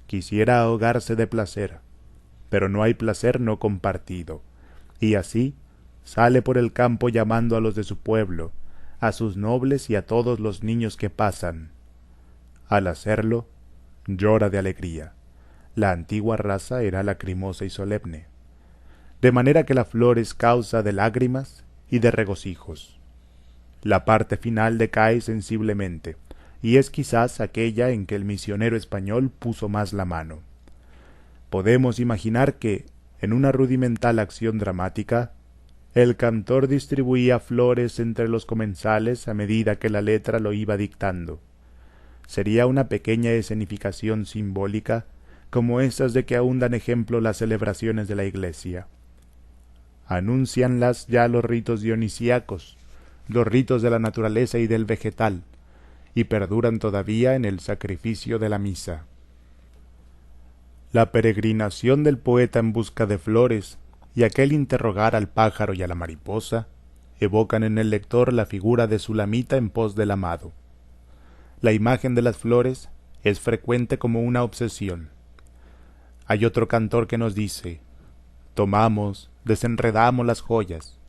Quisiera ahogarse de placer, pero no hay placer no compartido, y así sale por el campo llamando a los de su pueblo, a sus nobles y a todos los niños que pasan. Al hacerlo, llora de alegría. La antigua raza era lacrimosa y solemne, de manera que la flor es causa de lágrimas y de regocijos. La parte final decae sensiblemente, y es quizás aquella en que el misionero español puso más la mano. Podemos imaginar que, en una rudimental acción dramática, el cantor distribuía flores entre los comensales a medida que la letra lo iba dictando. Sería una pequeña escenificación simbólica, como esas de que aún dan ejemplo las celebraciones de la Iglesia. Anúncianlas ya los ritos dionisíacos, los ritos de la naturaleza y del vegetal, y perduran todavía en el sacrificio de la misa. La peregrinación del poeta en busca de flores y aquel interrogar al pájaro y a la mariposa evocan en el lector la figura de Sulamita en pos del amado. La imagen de las flores es frecuente como una obsesión. Hay otro cantor que nos dice: tomamos, desenredamos las joyas.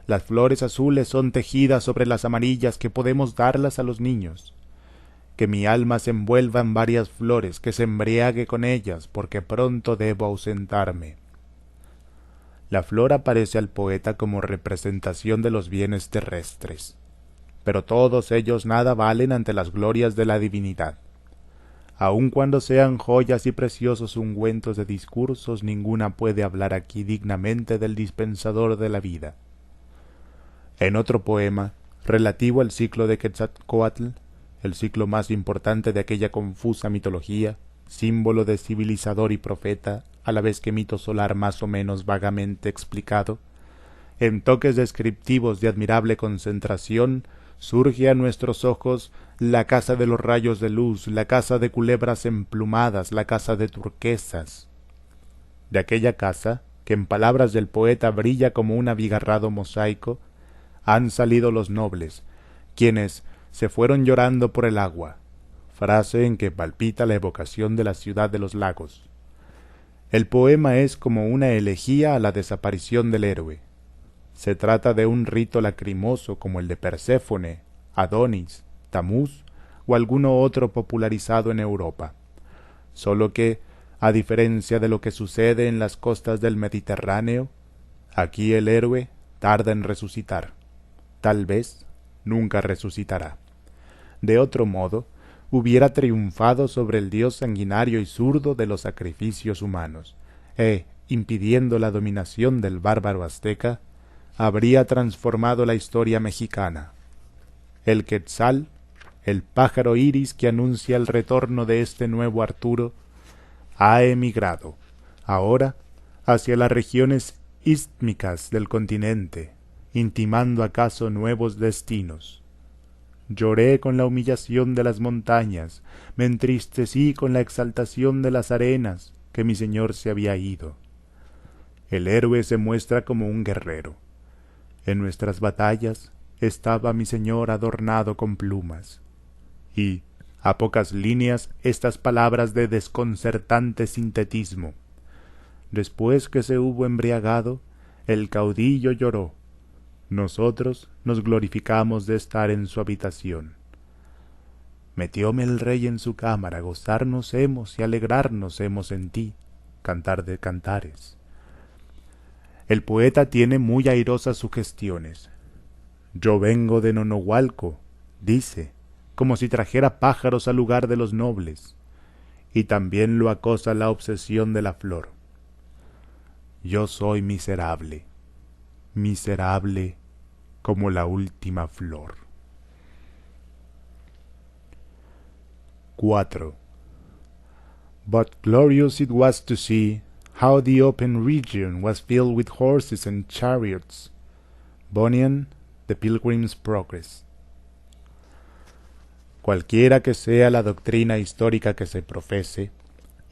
Las flores azules son tejidas sobre las amarillas que podemos darlas a los niños. Que mi alma se envuelva en varias flores, que se embriague con ellas, porque pronto debo ausentarme. La flor aparece al poeta como representación de los bienes terrestres, pero todos ellos nada valen ante las glorias de la divinidad. Aun cuando sean joyas y preciosos ungüentos de discursos, ninguna puede hablar aquí dignamente del dispensador de la vida. En otro poema, relativo al ciclo de Quetzalcóatl, el ciclo más importante de aquella confusa mitología, símbolo de civilizador y profeta, a la vez que mito solar más o menos vagamente explicado, en toques descriptivos de admirable concentración, surge a nuestros ojos la casa de los rayos de luz, la casa de culebras emplumadas, la casa de turquesas. De aquella casa, que en palabras del poeta brilla como un abigarrado mosaico, han salido los nobles, quienes se fueron llorando por el agua, frase en que palpita la evocación de la ciudad de los lagos. El poema es como una elegía a la desaparición del héroe. Se trata de un rito lacrimoso como el de Perséfone, Adonis, Tamuz o alguno otro popularizado en Europa, solo que, a diferencia de lo que sucede en las costas del Mediterráneo, aquí el héroe tarda en resucitar. Tal vez nunca resucitará. De otro modo, hubiera triunfado sobre el dios sanguinario y zurdo de los sacrificios humanos, impidiendo la dominación del bárbaro azteca, habría transformado la historia mexicana. El quetzal, el pájaro iris que anuncia el retorno de este nuevo Arturo, ha emigrado, ahora, hacia las regiones istmicas del continente, intimando acaso nuevos destinos. Lloré con la humillación de las montañas, me entristecí con la exaltación de las arenas, que mi señor se había ido. El héroe se muestra como un guerrero. En nuestras batallas estaba mi señor adornado con plumas. Y, a pocas líneas, estas palabras de desconcertante sintetismo: Después que se hubo embriagado, el caudillo lloró. Nosotros nos glorificamos de estar en su habitación. Metióme el rey en su cámara, gozarnos hemos y alegrarnos hemos en ti, cantar de cantares. El poeta tiene muy airosas sugestiones. Yo vengo de Nonohualco, dice, como si trajera pájaros al lugar de los nobles, y también lo acosa la obsesión de la flor. Yo soy miserable, miserable como la última flor. 4. But glorious it was to see how the open region was filled with horses and chariots. Bunyan, The Pilgrim's Progress. Cualquiera que sea la doctrina histórica que se profese,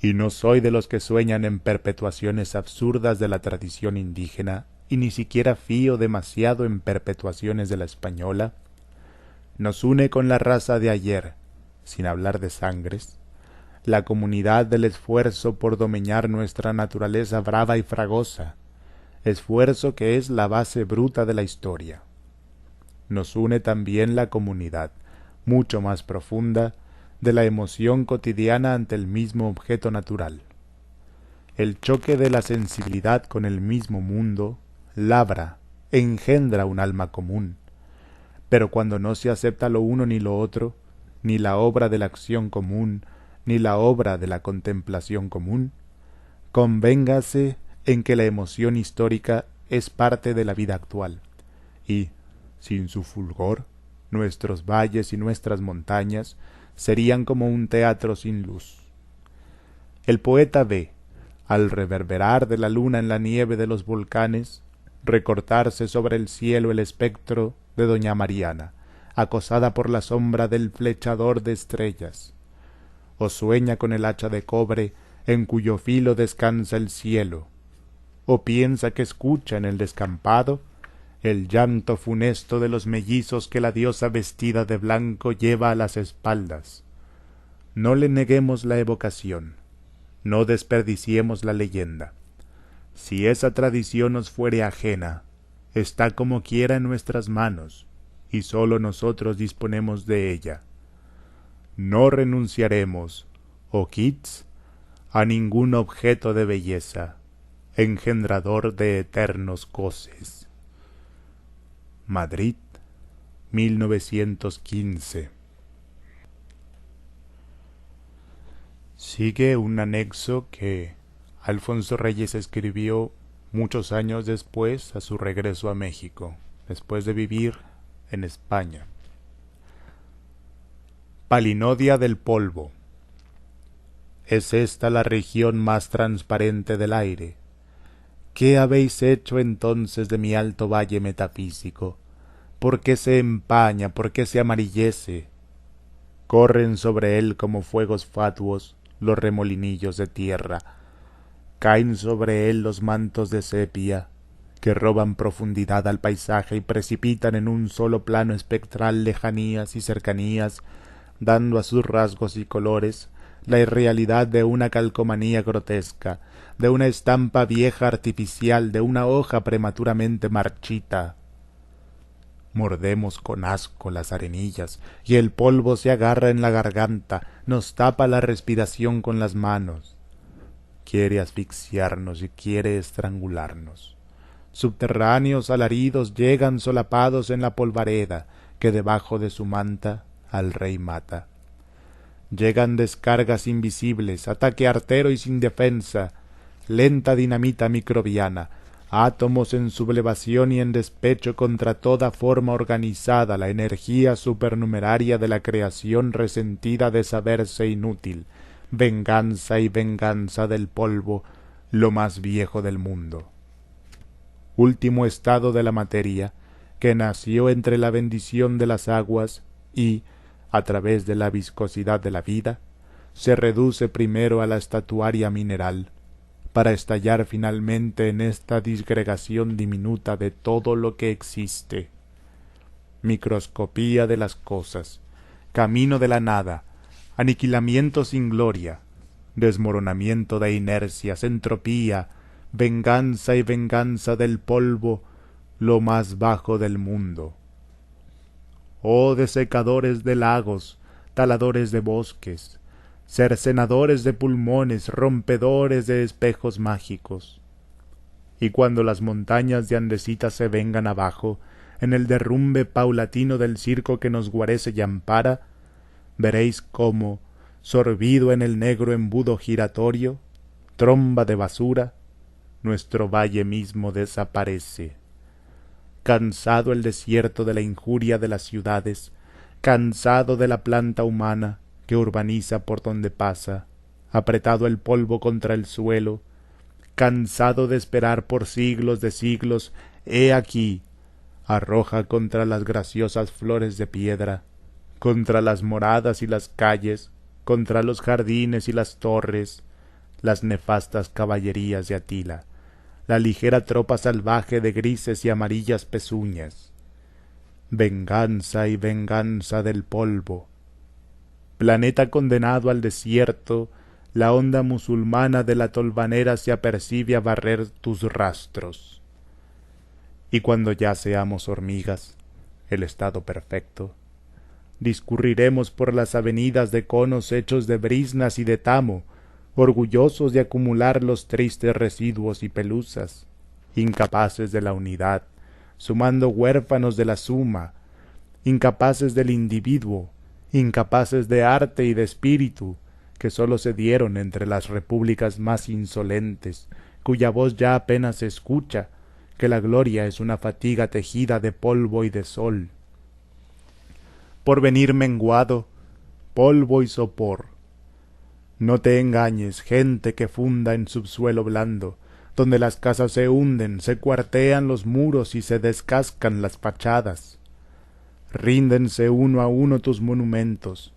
y no soy de los que sueñan en perpetuaciones absurdas de la tradición indígena, y ni siquiera fío demasiado en perpetuaciones de la española, nos une con la raza de ayer, sin hablar de sangres, la comunidad del esfuerzo por domeñar nuestra naturaleza brava y fragosa, esfuerzo que es la base bruta de la historia. Nos une también la comunidad, mucho más profunda, de la emoción cotidiana ante el mismo objeto natural. El choque de la sensibilidad con el mismo mundo labra, engendra un alma común, pero cuando no se acepta lo uno ni lo otro, ni la obra de la acción común, ni la obra de la contemplación común, convéngase en que la emoción histórica es parte de la vida actual, y, sin su fulgor, nuestros valles y nuestras montañas serían como un teatro sin luz. El poeta ve, al reverberar de la luna en la nieve de los volcanes, recortarse sobre el cielo el espectro de doña Mariana, acosada por la sombra del flechador de estrellas, o sueña con el hacha de cobre en cuyo filo descansa el cielo, o piensa que escucha en el descampado el llanto funesto de los mellizos que la diosa vestida de blanco lleva a las espaldas. No le neguemos la evocación, no desperdiciemos la leyenda. Si esa tradición nos fuere ajena, está como quiera en nuestras manos, y sólo nosotros disponemos de ella. No renunciaremos, oh Keats, a ningún objeto de belleza, engendrador de eternos goces. Madrid, 1915. Sigue un anexo que Alfonso Reyes escribió muchos años después a su regreso a México, después de vivir en España. Palinodia del polvo. ¿Es esta la región más transparente del aire? ¿Qué habéis hecho entonces de mi alto valle metafísico? ¿Por qué se empaña? ¿Por qué se amarillece? Corren sobre él como fuegos fatuos los remolinillos de tierra. Caen sobre él los mantos de sepia, que roban profundidad al paisaje y precipitan en un solo plano espectral lejanías y cercanías, dando a sus rasgos y colores la irrealidad de una calcomanía grotesca, de una estampa vieja artificial, de una hoja prematuramente marchita. Mordemos con asco las arenillas, y el polvo se agarra en la garganta, nos tapa la respiración con las manos. Quiere asfixiarnos y quiere estrangularnos. Subterráneos alaridos llegan solapados en la polvareda, que debajo de su manta al rey mata. Llegan descargas invisibles, ataque artero y sin defensa, lenta dinamita microbiana, átomos en sublevación y en despecho contra toda forma organizada, la energía supernumeraria de la creación resentida de saberse inútil, venganza y venganza del polvo, lo más viejo del mundo. Último estado de la materia, que nació entre la bendición de las aguas y, a través de la viscosidad de la vida, se reduce primero a la estatuaria mineral, para estallar finalmente en esta disgregación diminuta de todo lo que existe. Microscopía de las cosas, camino de la nada, aniquilamiento sin gloria, desmoronamiento de inercias, entropía, venganza y venganza del polvo, lo más bajo del mundo. Oh desecadores de lagos, taladores de bosques, cercenadores de pulmones, rompedores de espejos mágicos. Y cuando las montañas de Andesita se vengan abajo, en el derrumbe paulatino del circo que nos guarece y ampara, veréis cómo, sorbido en el negro embudo giratorio, tromba de basura, nuestro valle mismo desaparece. Cansado el desierto de la injuria de las ciudades, cansado de la planta humana que urbaniza por donde pasa, apretado el polvo contra el suelo, cansado de esperar por siglos de siglos, he aquí, arroja contra las graciosas flores de piedra, contra las moradas y las calles, contra los jardines y las torres, las nefastas caballerías de Atila, la ligera tropa salvaje de grises y amarillas pezuñas. Venganza y venganza del polvo. Planeta condenado al desierto, la onda musulmana de la tolvanera se apercibe a barrer tus rastros. Y cuando ya seamos hormigas, el estado perfecto, discurriremos por las avenidas de conos hechos de briznas y de tamo, orgullosos de acumular los tristes residuos y pelusas, incapaces de la unidad, sumando huérfanos de la suma, incapaces del individuo, incapaces de arte y de espíritu, que sólo se dieron entre las repúblicas más insolentes, cuya voz ya apenas se escucha, que la gloria es una fatiga tejida de polvo y de sol. Porvenir menguado, polvo y sopor. No te engañes, gente que funda en subsuelo blando, donde las casas se hunden, se cuartean los muros y se descascan las fachadas. Ríndense uno a uno tus monumentos.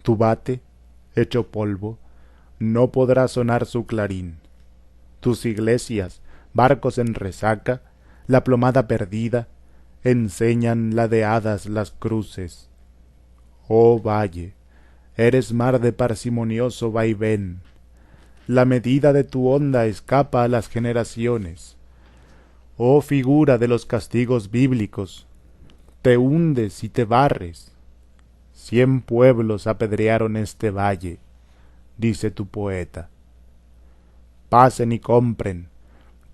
Tu bate, hecho polvo, no podrá sonar su clarín. Tus iglesias, barcos en resaca, la plomada perdida, enseñan ladeadas las cruces. Oh valle, eres mar de parsimonioso vaivén. La medida de tu onda escapa a las generaciones. Oh figura de los castigos bíblicos, te hundes y te barres. 100 pueblos apedrearon este valle, dice tu poeta. Pasen y compren,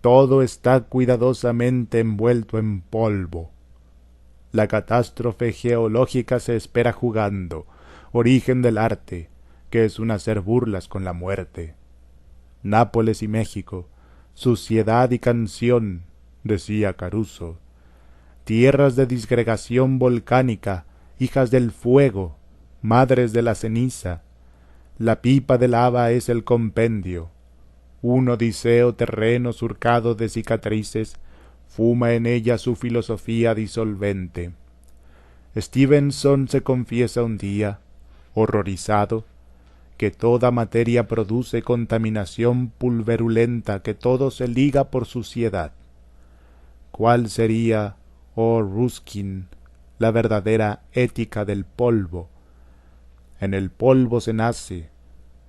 todo está cuidadosamente envuelto en polvo. La catástrofe geológica se espera jugando, origen del arte, que es un hacer burlas con la muerte. Nápoles y México, suciedad y canción, decía Caruso. Tierras de disgregación volcánica, hijas del fuego, madres de la ceniza. La pipa de lava es el compendio. Un odiseo terreno surcado de cicatrices, fuma en ella su filosofía disolvente. Stevenson se confiesa un día, horrorizado, que toda materia produce contaminación pulverulenta, que todo se liga por suciedad. ¿Cuál sería, oh Ruskin, la verdadera ética del polvo? En el polvo se nace,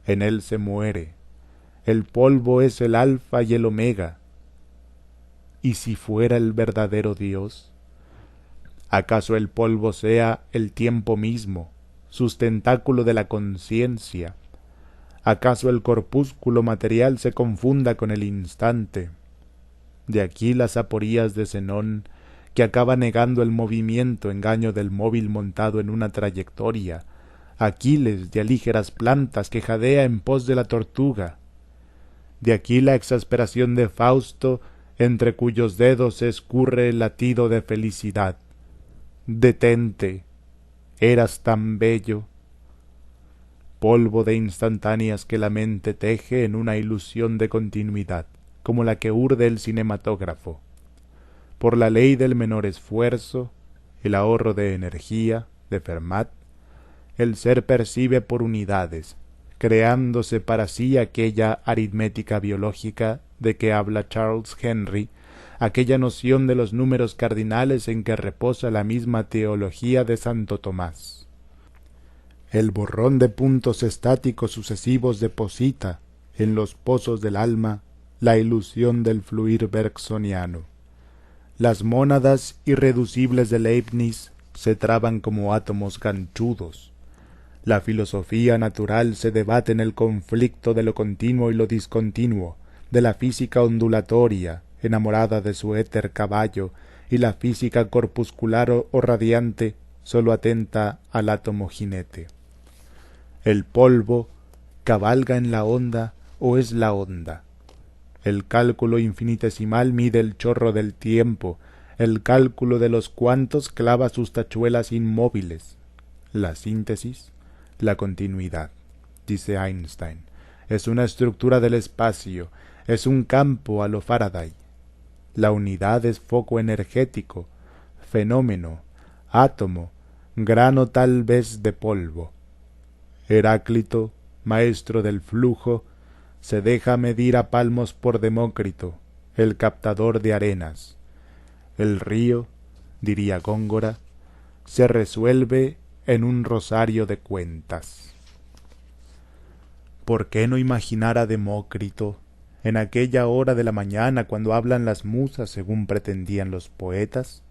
en él se muere. El polvo es el alfa y el omega. ¿Y si fuera el verdadero Dios? ¿Acaso el polvo sea el tiempo mismo, sustentáculo de la conciencia? ¿Acaso el corpúsculo material se confunda con el instante? De aquí las aporías de Zenón, que acaba negando el movimiento, engaño del móvil montado en una trayectoria, Aquiles de alígeras plantas que jadea en pos de la tortuga. De aquí la exasperación de Fausto, entre cuyos dedos se escurre el latido de felicidad. Detente, eras tan bello. Polvo de instantáneas que la mente teje en una ilusión de continuidad, como la que urde el cinematógrafo. Por la ley del menor esfuerzo, el ahorro de energía, de Fermat, el ser percibe por unidades, creándose para sí aquella aritmética biológica de que habla Charles Henry, aquella noción de los números cardinales en que reposa la misma teología de Santo Tomás. El borrón de puntos estáticos sucesivos deposita, en los pozos del alma, la ilusión del fluir bergsoniano. Las mónadas irreducibles de Leibniz se traban como átomos ganchudos. La filosofía natural se debate en el conflicto de lo continuo y lo discontinuo, de la física ondulatoria, enamorada de su éter caballo, y la física corpuscular o radiante sólo atenta al átomo jinete. El polvo cabalga en la onda o es la onda. El cálculo infinitesimal mide el chorro del tiempo, el cálculo de los cuantos clava sus tachuelas inmóviles. La síntesis, la continuidad, dice Einstein, es una estructura del espacio, es un campo a lo Faraday. La unidad es foco energético, fenómeno, átomo, grano tal vez de polvo. Heráclito, maestro del flujo, se deja medir a palmos por Demócrito, el captador de arenas. El río, diría Góngora, se resuelve en un rosario de cuentas. ¿Por qué no imaginar a Demócrito en aquella hora de la mañana cuando hablan las musas según pretendían los poetas,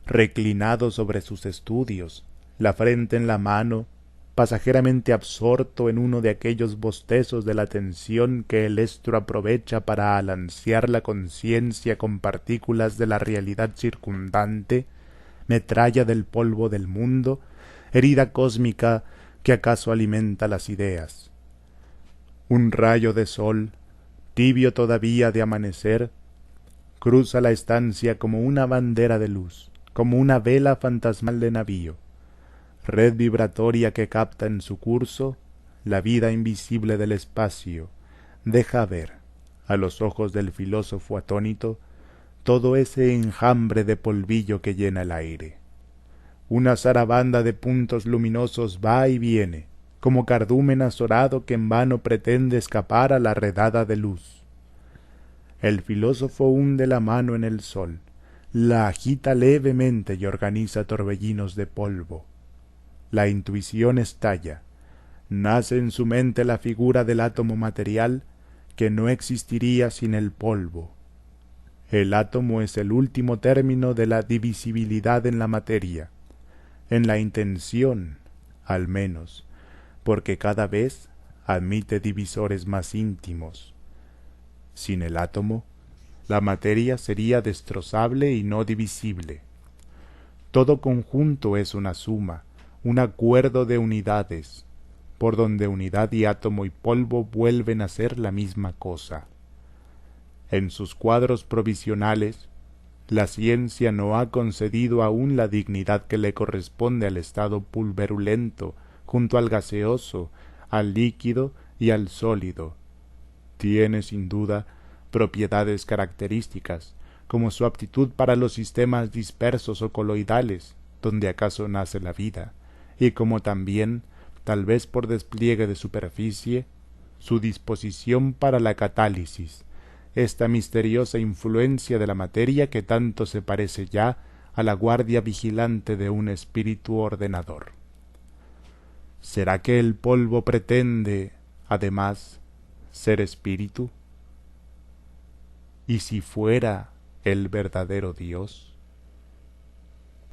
reclinado sobre sus estudios, la frente en la mano, pasajeramente absorto en uno de aquellos bostezos de la atención que el estro aprovecha para alancear la conciencia con partículas de la realidad circundante, metralla del polvo del mundo, herida cósmica que acaso alimenta las ideas? Un rayo de sol, tibio todavía de amanecer, cruza la estancia como una bandera de luz, como una vela fantasmal de navío, red vibratoria que capta en su curso la vida invisible del espacio, deja ver, a los ojos del filósofo atónito, todo ese enjambre de polvillo que llena el aire. Una zarabanda de puntos luminosos va y viene, como cardumen azorado que en vano pretende escapar a la redada de luz. El filósofo hunde la mano en el sol, la agita levemente y organiza torbellinos de polvo. La intuición estalla, nace en su mente la figura del átomo material que no existiría sin el polvo. El átomo es el último término de la divisibilidad en la materia, en la intención, al menos, porque cada vez admite divisores más íntimos. Sin el átomo, la materia sería destrozable y no divisible. Todo conjunto es una suma, un acuerdo de unidades, por donde unidad y átomo y polvo vuelven a ser la misma cosa. En sus cuadros provisionales, la ciencia no ha concedido aún la dignidad que le corresponde al estado pulverulento, junto al gaseoso, al líquido y al sólido. Tiene, sin duda, propiedades características, como su aptitud para los sistemas dispersos o coloidales, donde acaso nace la vida, y como también, tal vez por despliegue de superficie, su disposición para la catálisis, esta misteriosa influencia de la materia que tanto se parece ya a la guardia vigilante de un espíritu ordenador. ¿Será que el polvo pretende, además, ser espíritu? ¿Y si fuera el verdadero Dios?